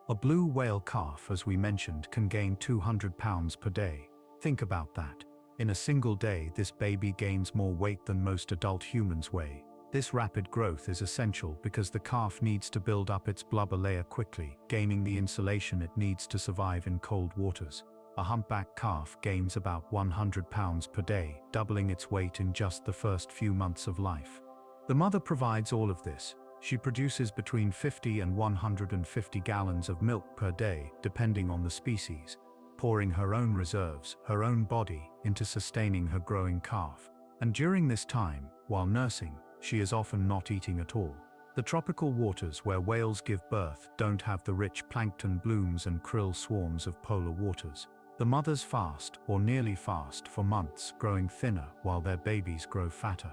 A blue whale calf, as we mentioned, can gain 200 pounds per day. Think about that. In a single day, this baby gains more weight than most adult humans weigh. This rapid growth is essential because the calf needs to build up its blubber layer quickly, gaining the insulation it needs to survive in cold waters. A humpback calf gains about 100 pounds per day, doubling its weight in just the first few months of life. The mother provides all of this. She produces between 50 and 150 gallons of milk per day, depending on the species, pouring her own reserves, her own body, into sustaining her growing calf. And during this time, while nursing, she is often not eating at all. The tropical waters where whales give birth don't have the rich plankton blooms and krill swarms of polar waters. The mothers fast, or nearly fast, for months, growing thinner while their babies grow fatter.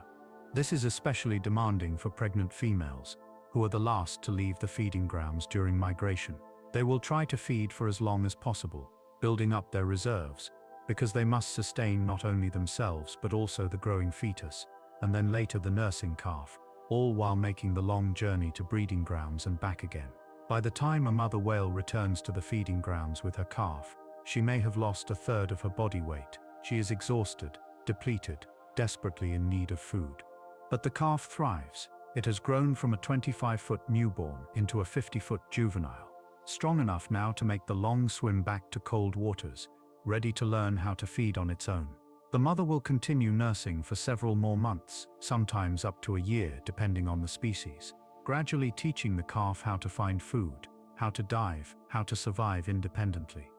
This is especially demanding for pregnant females, who are the last to leave the feeding grounds during migration. They will try to feed for as long as possible, building up their reserves, because they must sustain not only themselves but also the growing fetus, and then later the nursing calf, all while making the long journey to breeding grounds and back again. By the time a mother whale returns to the feeding grounds with her calf, she may have lost a third of her body weight. She is exhausted, depleted, desperately in need of food. But the calf thrives. It has grown from a 25-foot newborn into a 50-foot juvenile, strong enough now to make the long swim back to cold waters, ready to learn how to feed on its own. The mother will continue nursing for several more months, sometimes up to a year depending on the species, gradually teaching the calf how to find food, how to dive, how to survive independently.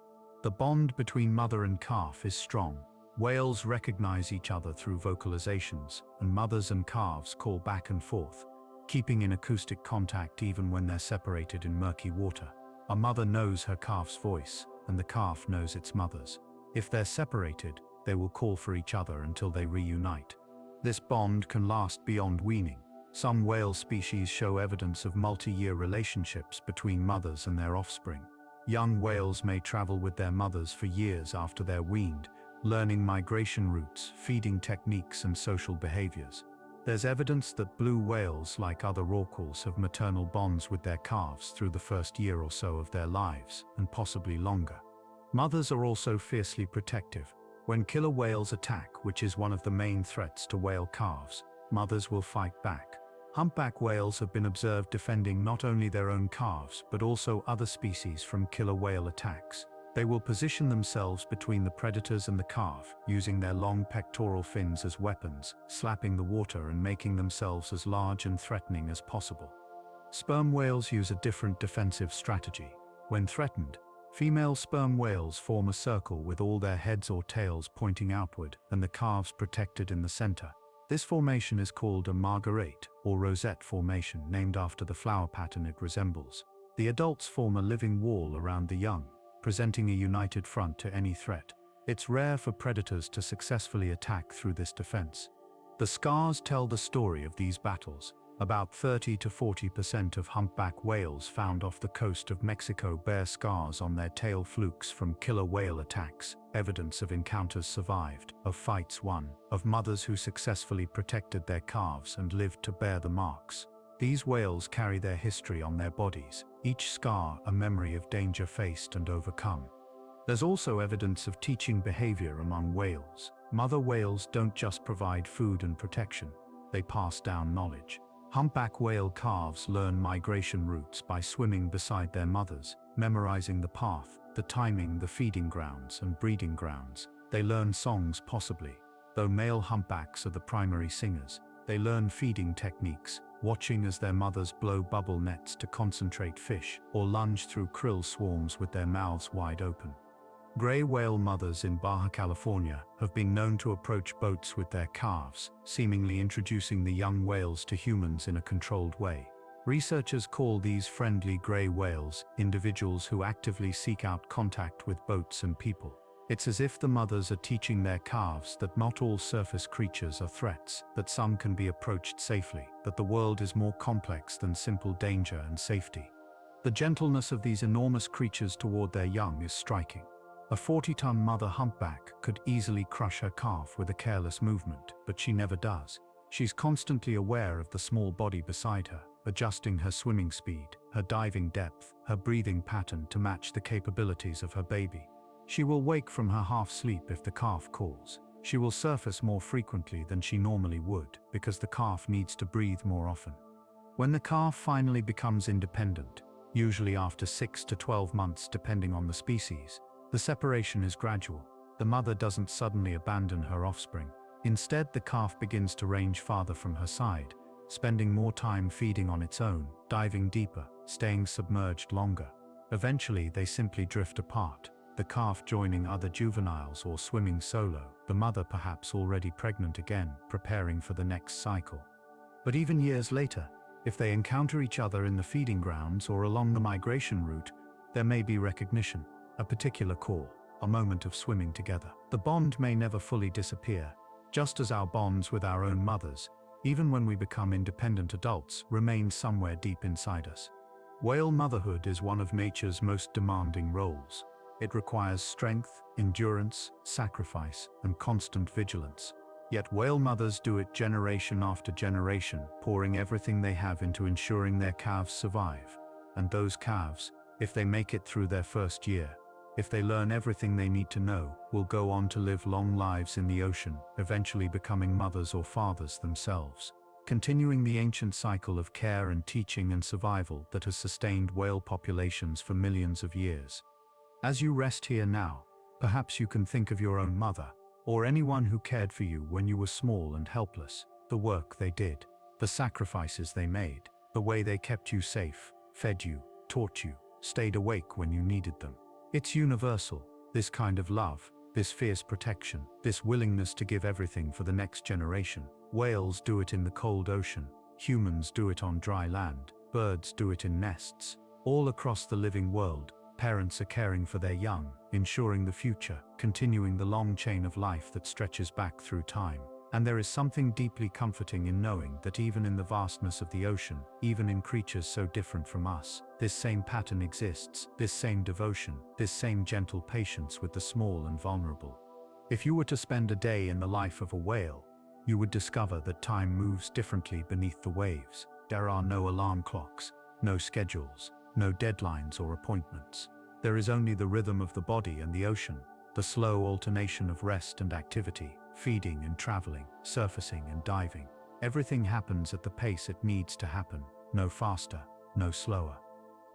The bond between mother and calf is strong. Whales recognize each other through vocalizations, and mothers and calves call back and forth, keeping in acoustic contact even when they're separated in murky water. A mother knows her calf's voice, and the calf knows its mother's. If they're separated, they will call for each other until they reunite. This bond can last beyond weaning. Some whale species show evidence of multi-year relationships between mothers and their offspring. Young whales may travel with their mothers for years after they're weaned, learning migration routes, feeding techniques, and social behaviors. There's evidence that blue whales, like other rorquals, have maternal bonds with their calves through the first year or so of their lives, and possibly longer. Mothers are also fiercely protective. When killer whales attack, which is one of the main threats to whale calves, mothers will fight back. Humpback whales have been observed defending not only their own calves, but also other species from killer whale attacks. They will position themselves between the predators and the calf, using their long pectoral fins as weapons, slapping the water and making themselves as large and threatening as possible. Sperm whales use a different defensive strategy. When threatened, female sperm whales form a circle with all their heads or tails pointing outward and the calves protected in the center. This formation is called a marguerite or rosette formation, named after the flower pattern it resembles. The adults form a living wall around the young, presenting a united front to any threat. It's rare for predators to successfully attack through this defense. The scars tell the story of these battles. About 30 to 40% of humpback whales found off the coast of Mexico bear scars on their tail flukes from killer whale attacks, evidence of encounters survived, of fights won, of mothers who successfully protected their calves and lived to bear the marks. These whales carry their history on their bodies, each scar a memory of danger faced and overcome. There's also evidence of teaching behavior among whales. Mother whales don't just provide food and protection, they pass down knowledge. Humpback whale calves learn migration routes by swimming beside their mothers, memorizing the path, the timing, the feeding grounds, and breeding grounds. They learn songs possibly, though male humpbacks are the primary singers. They learn feeding techniques, watching as their mothers blow bubble nets to concentrate fish, or lunge through krill swarms with their mouths wide open. Gray whale mothers in Baja California have been known to approach boats with their calves, seemingly introducing the young whales to humans in a controlled way. Researchers call these friendly gray whales individuals who actively seek out contact with boats and people. It's as if the mothers are teaching their calves that not all surface creatures are threats, that some can be approached safely, that the world is more complex than simple danger and safety. The gentleness of these enormous creatures toward their young is striking. A 40-ton mother humpback could easily crush her calf with a careless movement, but she never does. She's constantly aware of the small body beside her, adjusting her swimming speed, her diving depth, her breathing pattern to match the capabilities of her baby. She will wake from her half-sleep if the calf calls. She will surface more frequently than she normally would, because the calf needs to breathe more often. When the calf finally becomes independent, usually after 6 to 12 months depending on the species, the separation is gradual. The mother doesn't suddenly abandon her offspring. Instead, the calf begins to range farther from her side, spending more time feeding on its own, diving deeper, staying submerged longer. Eventually, they simply drift apart, the calf joining other juveniles or swimming solo, the mother perhaps already pregnant again, preparing for the next cycle. But even years later, if they encounter each other in the feeding grounds or along the migration route, there may be recognition. A particular call, a moment of swimming together. The bond may never fully disappear, just as our bonds with our own mothers, even when we become independent adults, remain somewhere deep inside us. Whale motherhood is one of nature's most demanding roles. It requires strength, endurance, sacrifice, and constant vigilance. Yet whale mothers do it generation after generation, pouring everything they have into ensuring their calves survive. And those calves, if they make it through their first year, if they learn everything they need to know, will go on to live long lives in the ocean, eventually becoming mothers or fathers themselves, continuing the ancient cycle of care and teaching and survival that has sustained whale populations for millions of years. As you rest here now, perhaps you can think of your own mother, or anyone who cared for you when you were small and helpless, the work they did, the sacrifices they made, the way they kept you safe, fed you, taught you, stayed awake when you needed them. It's universal, this kind of love, this fierce protection, this willingness to give everything for the next generation. Whales do it in the cold ocean, humans do it on dry land, birds do it in nests. All across the living world, parents are caring for their young, ensuring the future, continuing the long chain of life that stretches back through time. And there is something deeply comforting in knowing that even in the vastness of the ocean, even in creatures so different from us, this same pattern exists, this same devotion, this same gentle patience with the small and vulnerable. If you were to spend a day in the life of a whale, you would discover that time moves differently beneath the waves. There are no alarm clocks, no schedules, no deadlines or appointments. There is only the rhythm of the body and the ocean, the slow alternation of rest and activity, feeding and traveling, surfacing and diving. Everything happens at the pace it needs to happen, no faster, no slower.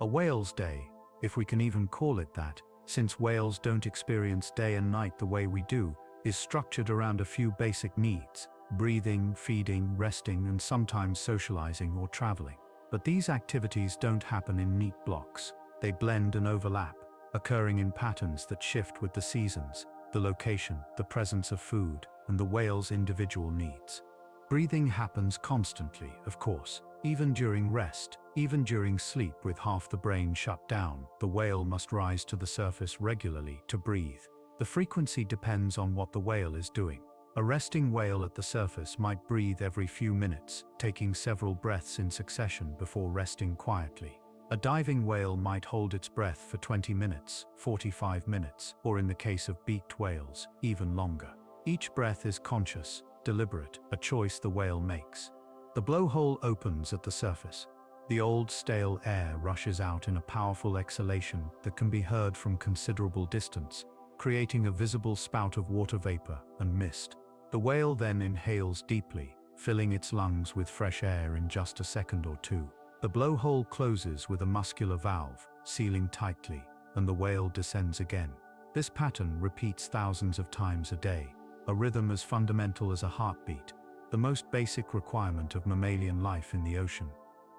A whale's day, if we can even call it that, since whales don't experience day and night the way we do, is structured around a few basic needs: breathing, feeding, resting, and sometimes socializing or traveling. But these activities don't happen in neat blocks. They blend and overlap, occurring in patterns that shift with the seasons, the location, the presence of food, and the whale's individual needs. Breathing happens constantly, of course. Even during rest, even during sleep with half the brain shut down, the whale must rise to the surface regularly to breathe. The frequency depends on what the whale is doing. A resting whale at the surface might breathe every few minutes, taking several breaths in succession before resting quietly. A diving whale might hold its breath for 20 minutes, 45 minutes, or in the case of beaked whales, even longer. Each breath is conscious, deliberate, a choice the whale makes. The blowhole opens at the surface. The old stale air rushes out in a powerful exhalation that can be heard from considerable distance, creating a visible spout of water vapor and mist. The whale then inhales deeply, filling its lungs with fresh air in just a second or two. The blowhole closes with a muscular valve, sealing tightly, and the whale descends again. This pattern repeats thousands of times a day, a rhythm as fundamental as a heartbeat. the most basic requirement of mammalian life in the ocean.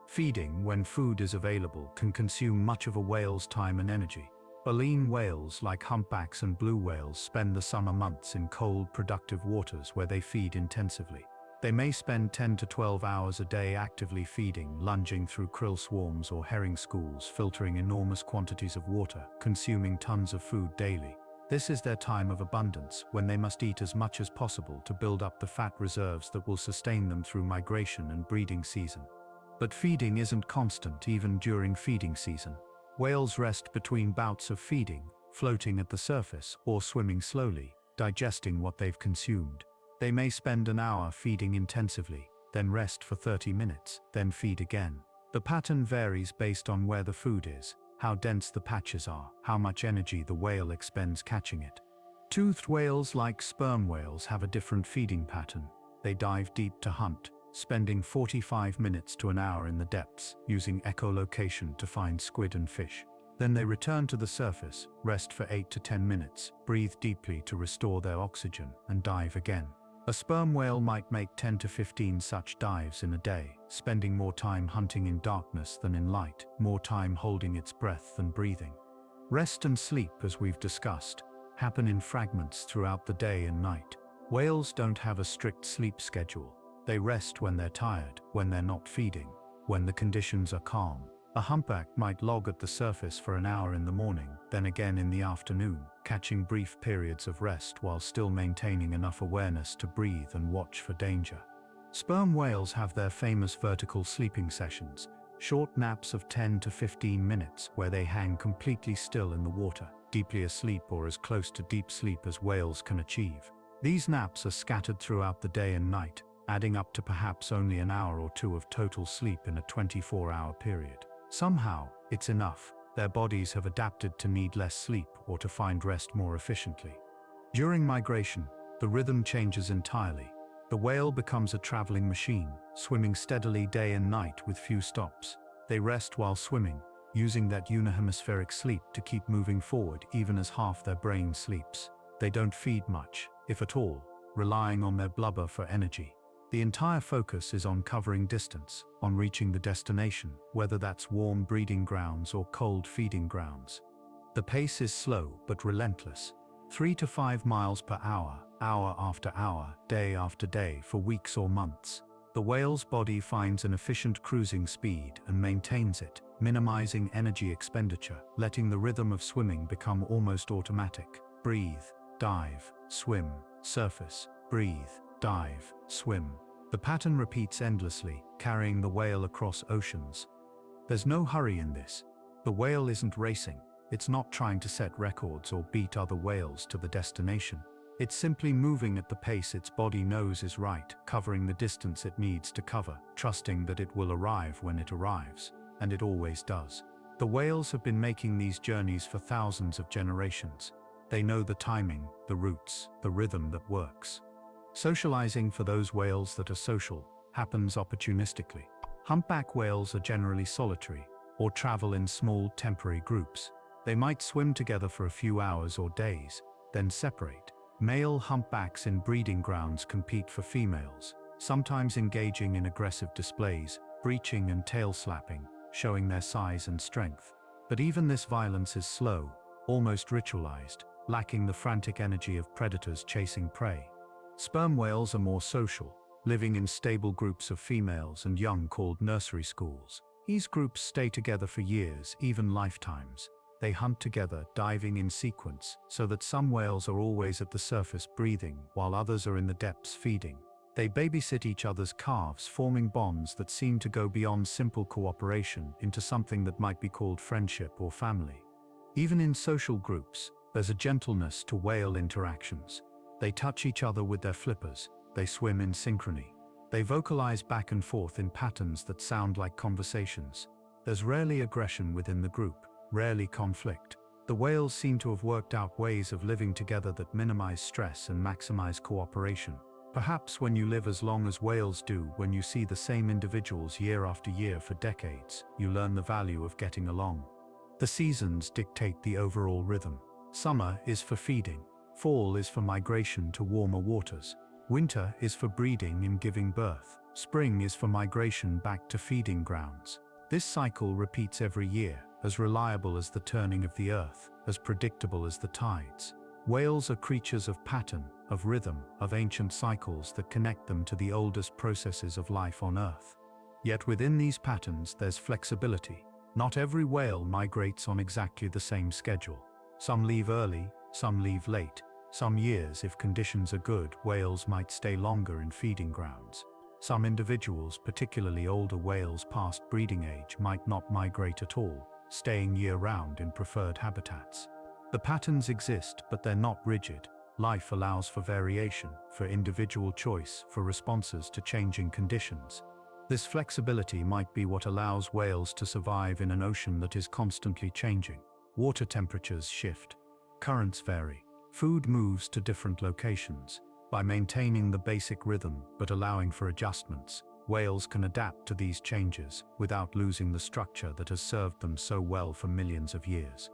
Feeding, when food is available, can consume much of a whale's time and energy. Baleen whales, like humpbacks and blue whales, spend the summer months in cold, productive waters where they feed intensively. They may spend 10 to 12 hours a day actively feeding, lunging through krill swarms or herring schools, filtering enormous quantities of water, consuming tons of food daily. This is their time of abundance, when they must eat as much as possible to build up the fat reserves that will sustain them through migration and breeding season. But feeding isn't constant even during feeding season. Whales rest between bouts of feeding, floating at the surface or swimming slowly, digesting what they've consumed. They may spend an hour feeding intensively, then rest for 30 minutes, then feed again. The pattern varies based on where the food is, how dense the patches are, how much energy the whale expends catching it. Toothed whales, like sperm whales, have a different feeding pattern. They dive deep to hunt, spending 45 minutes to an hour in the depths, using echolocation to find squid and fish. Then they return to the surface, rest for 8 to 10 minutes, breathe deeply to restore their oxygen, and dive again. A sperm whale might make 10 to 15 such dives in a day, spending more time hunting in darkness than in light, more time holding its breath than breathing. Rest and sleep, as we've discussed, happen in fragments throughout the day and night. Whales don't have a strict sleep schedule. They rest when they're tired, when they're not feeding, when the conditions are calm. A humpback might log at the surface for an hour in the morning, then again in the afternoon, catching brief periods of rest while still maintaining enough awareness to breathe and watch for danger. Sperm whales have their famous vertical sleeping sessions, short naps of 10 to 15 minutes where they hang completely still in the water, deeply asleep or as close to deep sleep as whales can achieve. These naps are scattered throughout the day and night, adding up to perhaps only an hour or two of total sleep in a 24-hour period. Somehow, it's enough. Their bodies have adapted to need less sleep or to find rest more efficiently. During migration, the rhythm changes entirely. The whale becomes a traveling machine, swimming steadily day and night with few stops. They rest while swimming, using that unihemispheric sleep to keep moving forward even as half their brain sleeps. They don't feed much, if at all, relying on their blubber for energy. The entire focus is on covering distance, on reaching the destination, whether that's warm breeding grounds or cold feeding grounds. The pace is slow but relentless. 3 to 5 miles per hour, hour after hour, day after day for weeks or months. The whale's body finds an efficient cruising speed and maintains it, minimizing energy expenditure, letting the rhythm of swimming become almost automatic. Breathe, dive, swim, surface, breathe, dive, swim. The pattern repeats endlessly, carrying the whale across oceans. There's no hurry in this. The whale isn't racing. It's not trying to set records or beat other whales to the destination. It's simply moving at the pace its body knows is right, covering the distance it needs to cover, trusting that it will arrive when it arrives. And it always does. The whales have been making these journeys for thousands of generations. They know the timing, the routes, the rhythm that works. Socializing, for those whales that are social, happens opportunistically. Humpback whales are generally solitary, or travel in small, temporary groups. They might swim together for a few hours or days, then separate. Male humpbacks in breeding grounds compete for females, sometimes engaging in aggressive displays, breaching and tail slapping, showing their size and strength. But even this violence is slow, almost ritualized, lacking the frantic energy of predators chasing prey. Sperm whales are more social, living in stable groups of females and young called nursery schools. These groups stay together for years, even lifetimes. They hunt together, diving in sequence, so that some whales are always at the surface breathing, while others are in the depths feeding. They babysit each other's calves, forming bonds that seem to go beyond simple cooperation into something that might be called friendship or family. Even in social groups, there's a gentleness to whale interactions. They touch each other with their flippers, they swim in synchrony. They vocalize back and forth in patterns that sound like conversations. There's rarely aggression within the group, rarely conflict. The whales seem to have worked out ways of living together that minimize stress and maximize cooperation. Perhaps when you live as long as whales do, when you see the same individuals year after year for decades, you learn the value of getting along. The seasons dictate the overall rhythm. Summer is for feeding. Fall is for migration to warmer waters. Winter is for breeding and giving birth. Spring is for migration back to feeding grounds. This cycle repeats every year, as reliable as the turning of the earth, as predictable as the tides. Whales are creatures of pattern, of rhythm, of ancient cycles that connect them to the oldest processes of life on Earth. Yet within these patterns there's flexibility. Not every whale migrates on exactly the same schedule. Some leave early, some leave late. Some years, if conditions are good, whales might stay longer in feeding grounds. Some individuals, particularly older whales past breeding age, might not migrate at all, staying year-round in preferred habitats. The patterns exist, but they're not rigid. Life allows for variation, for individual choice, for responses to changing conditions. This flexibility might be what allows whales to survive in an ocean that is constantly changing. Water temperatures shift. Currents vary. Food moves to different locations. By maintaining the basic rhythm but allowing for adjustments, whales can adapt to these changes without losing the structure that has served them so well for millions of years.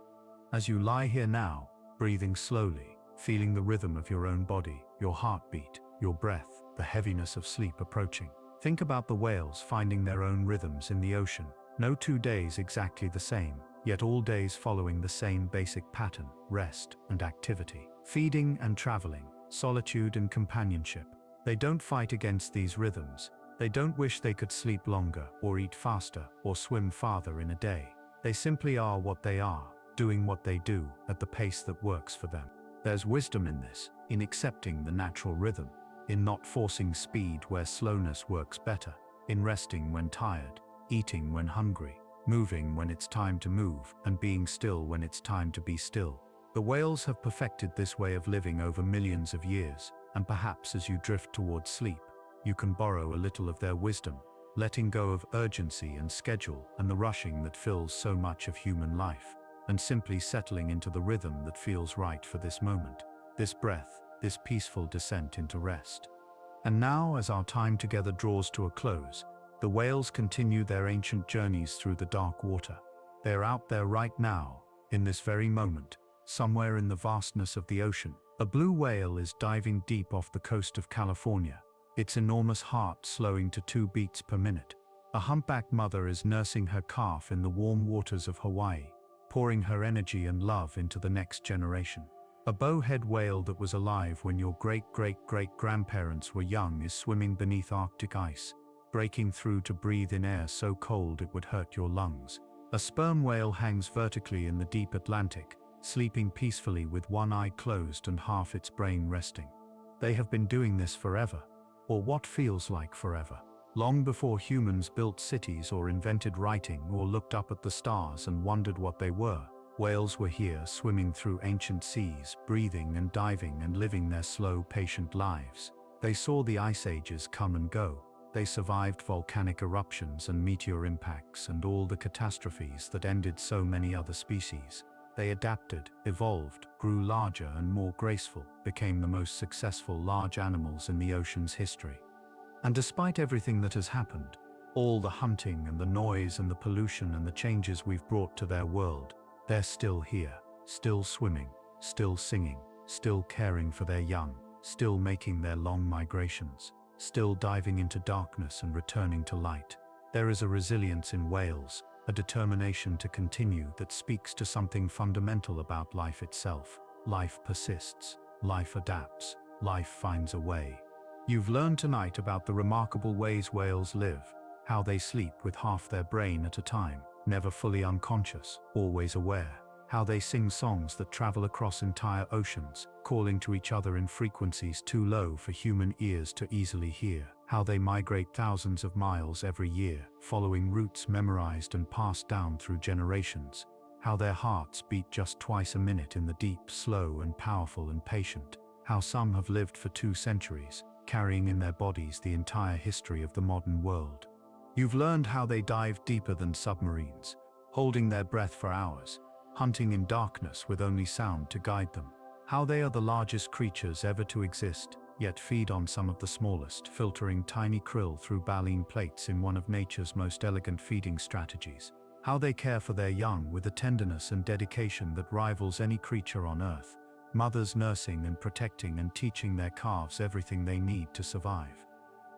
As you lie here now, breathing slowly, feeling the rhythm of your own body, your heartbeat, your breath, the heaviness of sleep approaching, think about the whales finding their own rhythms in the ocean. No 2 days exactly the same, yet all days following the same basic pattern: rest and activity, feeding and traveling, solitude and companionship. They don't fight against these rhythms. They don't wish they could sleep longer, or eat faster, or swim farther in a day. They simply are what they are, doing what they do, at the pace that works for them. There's wisdom in this, in accepting the natural rhythm, in not forcing speed where slowness works better, in resting when tired, eating when hungry, moving when it's time to move, and being still when it's time to be still. The whales have perfected this way of living over millions of years, and perhaps as you drift towards sleep, you can borrow a little of their wisdom, letting go of urgency and schedule and the rushing that fills so much of human life, and simply settling into the rhythm that feels right for this moment, this breath, this peaceful descent into rest. And now, as our time together draws to a close, the whales continue their ancient journeys through the dark water. They are out there right now, in this very moment, somewhere in the vastness of the ocean. A blue whale is diving deep off the coast of California, its enormous heart slowing to 2 beats per minute. A humpback mother is nursing her calf in the warm waters of Hawaii, pouring her energy and love into the next generation. A bowhead whale that was alive when your great-great-great-grandparents were young is swimming beneath Arctic ice, breaking through to breathe in air so cold it would hurt your lungs. A sperm whale hangs vertically in the deep Atlantic, sleeping peacefully with one eye closed and half its brain resting. They have been doing this forever, or what feels like forever. Long before humans built cities or invented writing or looked up at the stars and wondered what they were, whales were here swimming through ancient seas, breathing and diving and living their slow, patient lives. They saw the ice ages come and go. They survived volcanic eruptions and meteor impacts and all the catastrophes that ended so many other species. They adapted, evolved, grew larger and more graceful, became the most successful large animals in the ocean's history. And despite everything that has happened, all the hunting and the noise and the pollution and the changes we've brought to their world, they're still here, still swimming, still singing, still caring for their young, still making their long migrations, still diving into darkness and returning to light. There is a resilience in whales, a determination to continue that speaks to something fundamental about life itself. Life persists, life adapts, life finds a way. You've learned tonight about the remarkable ways whales live, how they sleep with half their brain at a time, never fully unconscious, always aware, how they sing songs that travel across entire oceans, calling to each other in frequencies too low for human ears to easily hear, how they migrate thousands of miles every year, following routes memorized and passed down through generations, how their hearts beat just twice a minute in the deep, slow and powerful and patient, how some have lived for 2 centuries, carrying in their bodies the entire history of the modern world. You've learned how they dive deeper than submarines, holding their breath for hours, hunting in darkness with only sound to guide them, how they are the largest creatures ever to exist, yet feed on some of the smallest, filtering tiny krill through baleen plates in one of nature's most elegant feeding strategies, how they care for their young with a tenderness and dedication that rivals any creature on Earth, mothers nursing and protecting and teaching their calves everything they need to survive.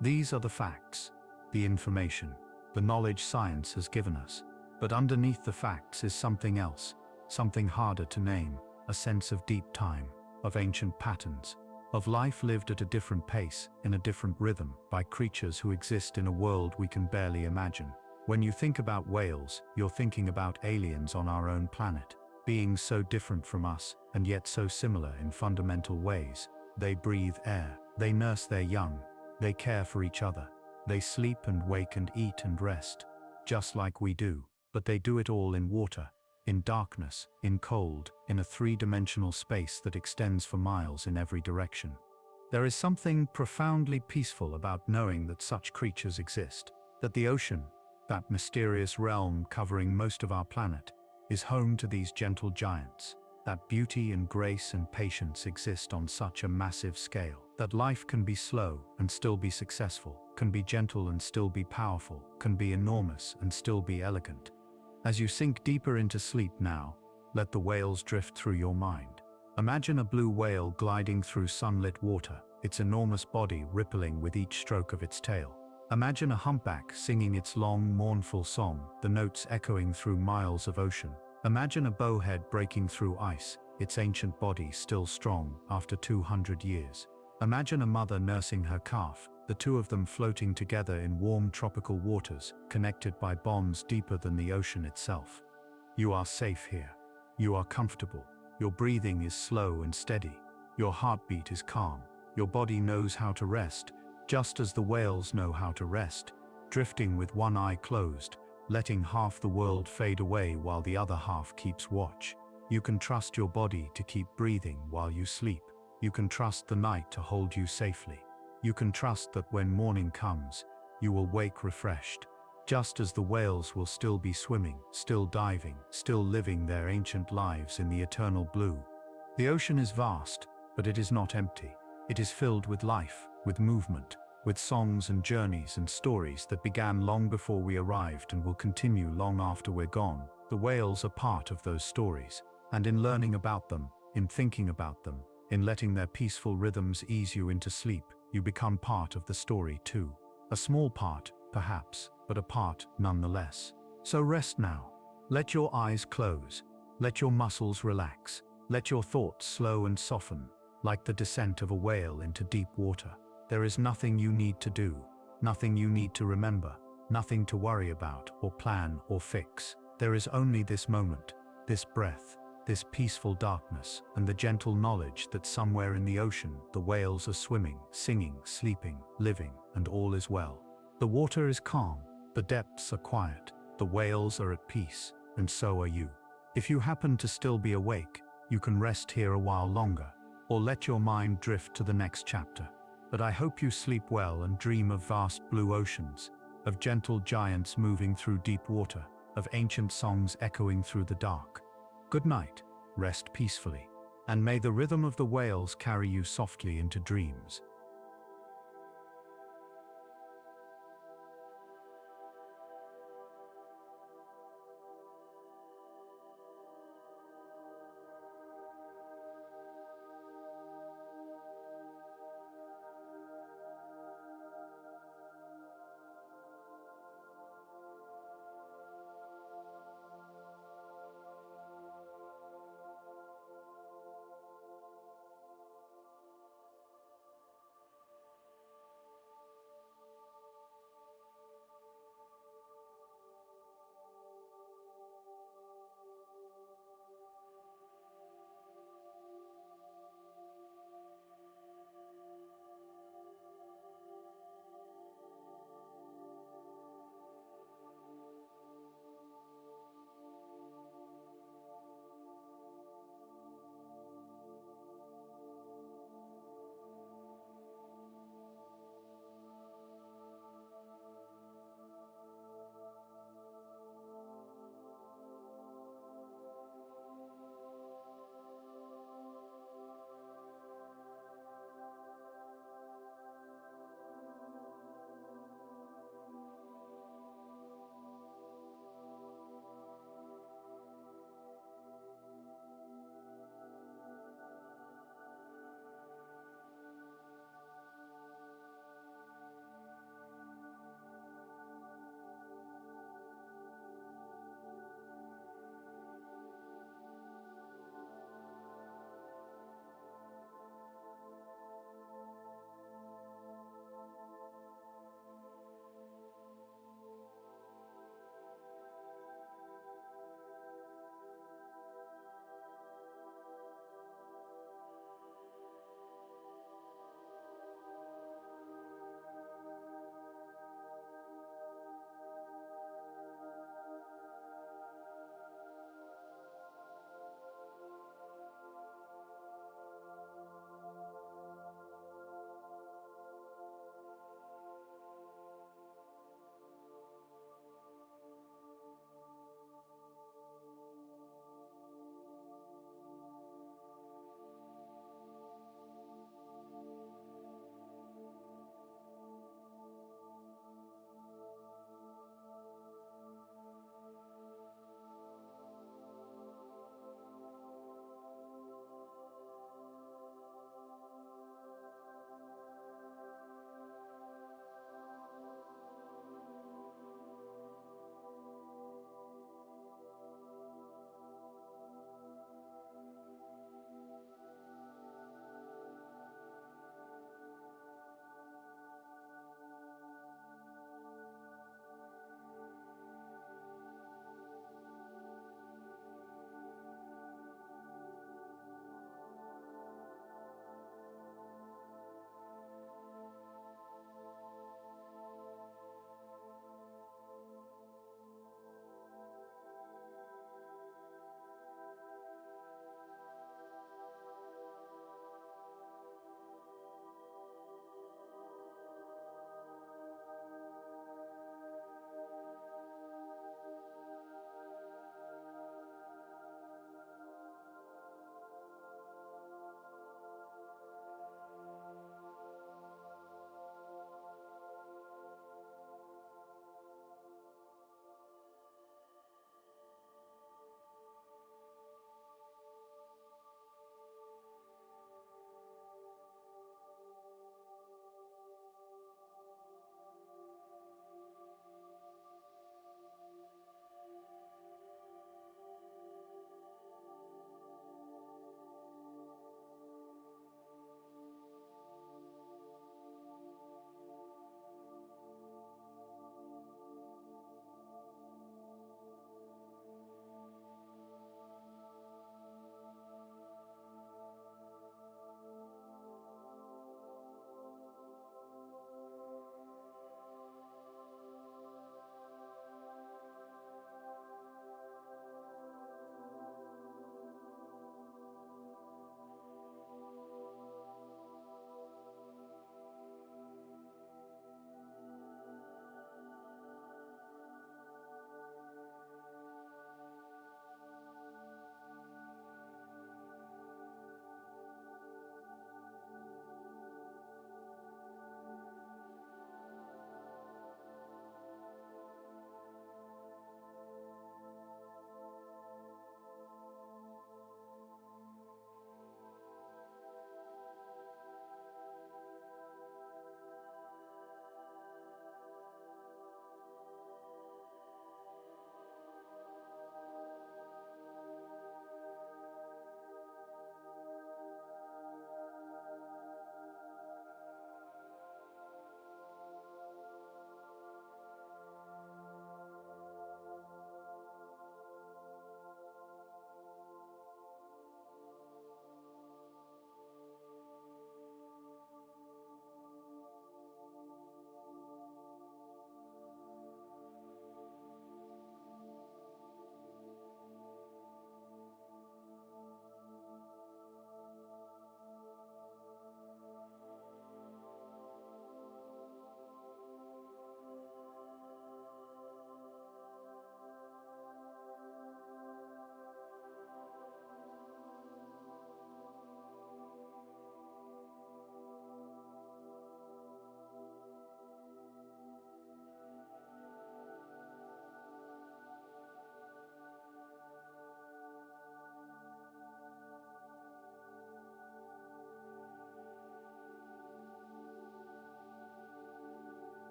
These are the facts, the information, the knowledge science has given us. But underneath the facts is something else, something harder to name, a sense of deep time, of ancient patterns, of life lived at a different pace, in a different rhythm, by creatures who exist in a world we can barely imagine. When you think about whales, you're thinking about aliens on our own planet, beings so different from us, and yet so similar in fundamental ways. They breathe air, they nurse their young, they care for each other, they sleep and wake and eat and rest, just like we do, but they do it all in water, in darkness, in cold, in a three-dimensional space that extends for miles in every direction. There is something profoundly peaceful about knowing that such creatures exist, that the ocean, that mysterious realm covering most of our planet, is home to these gentle giants, that beauty and grace and patience exist on such a massive scale, that life can be slow and still be successful, can be gentle and still be powerful, can be enormous and still be elegant. As you sink deeper into sleep now, let the whales drift through your mind. Imagine a blue whale gliding through sunlit water, its enormous body rippling with each stroke of its tail. Imagine a humpback singing its long, mournful song, the notes echoing through miles of ocean. Imagine a bowhead breaking through ice, its ancient body still strong after 200 years. Imagine a mother nursing her calf, the two of them floating together in warm tropical waters, connected by bonds deeper than the ocean itself. You are safe here. You are comfortable. Your breathing is slow and steady. Your heartbeat is calm. Your body knows how to rest, just as the whales know how to rest, drifting with one eye closed, letting half the world fade away while the other half keeps watch. You can trust your body to keep breathing while you sleep. You can trust the night to hold you safely. You can trust that when morning comes, you will wake refreshed, just as the whales will still be swimming, still diving, still living their ancient lives in the eternal blue. The ocean is vast, but it is not empty. It is filled with life, with movement, with songs and journeys and stories that began long before we arrived and will continue long after we're gone. The whales are part of those stories, and in learning about them, in thinking about them, in letting their peaceful rhythms ease you into sleep, you become part of the story too. A small part, perhaps, but a part nonetheless. So rest now. Let your eyes close. Let your muscles relax. Let your thoughts slow and soften, like the descent of a whale into deep water. There is nothing you need to do, nothing you need to remember, nothing to worry about or plan or fix. There is only this moment, this breath, this peaceful darkness, and the gentle knowledge that somewhere in the ocean the whales are swimming, singing, sleeping, living, and all is well. The water is calm, the depths are quiet, the whales are at peace, and so are you. If you happen to still be awake, you can rest here a while longer, or let your mind drift to the next chapter. But I hope you sleep well and dream of vast blue oceans, of gentle giants moving through deep water, of ancient songs echoing through the dark. Good night, rest peacefully, and may the rhythm of the whales carry you softly into dreams.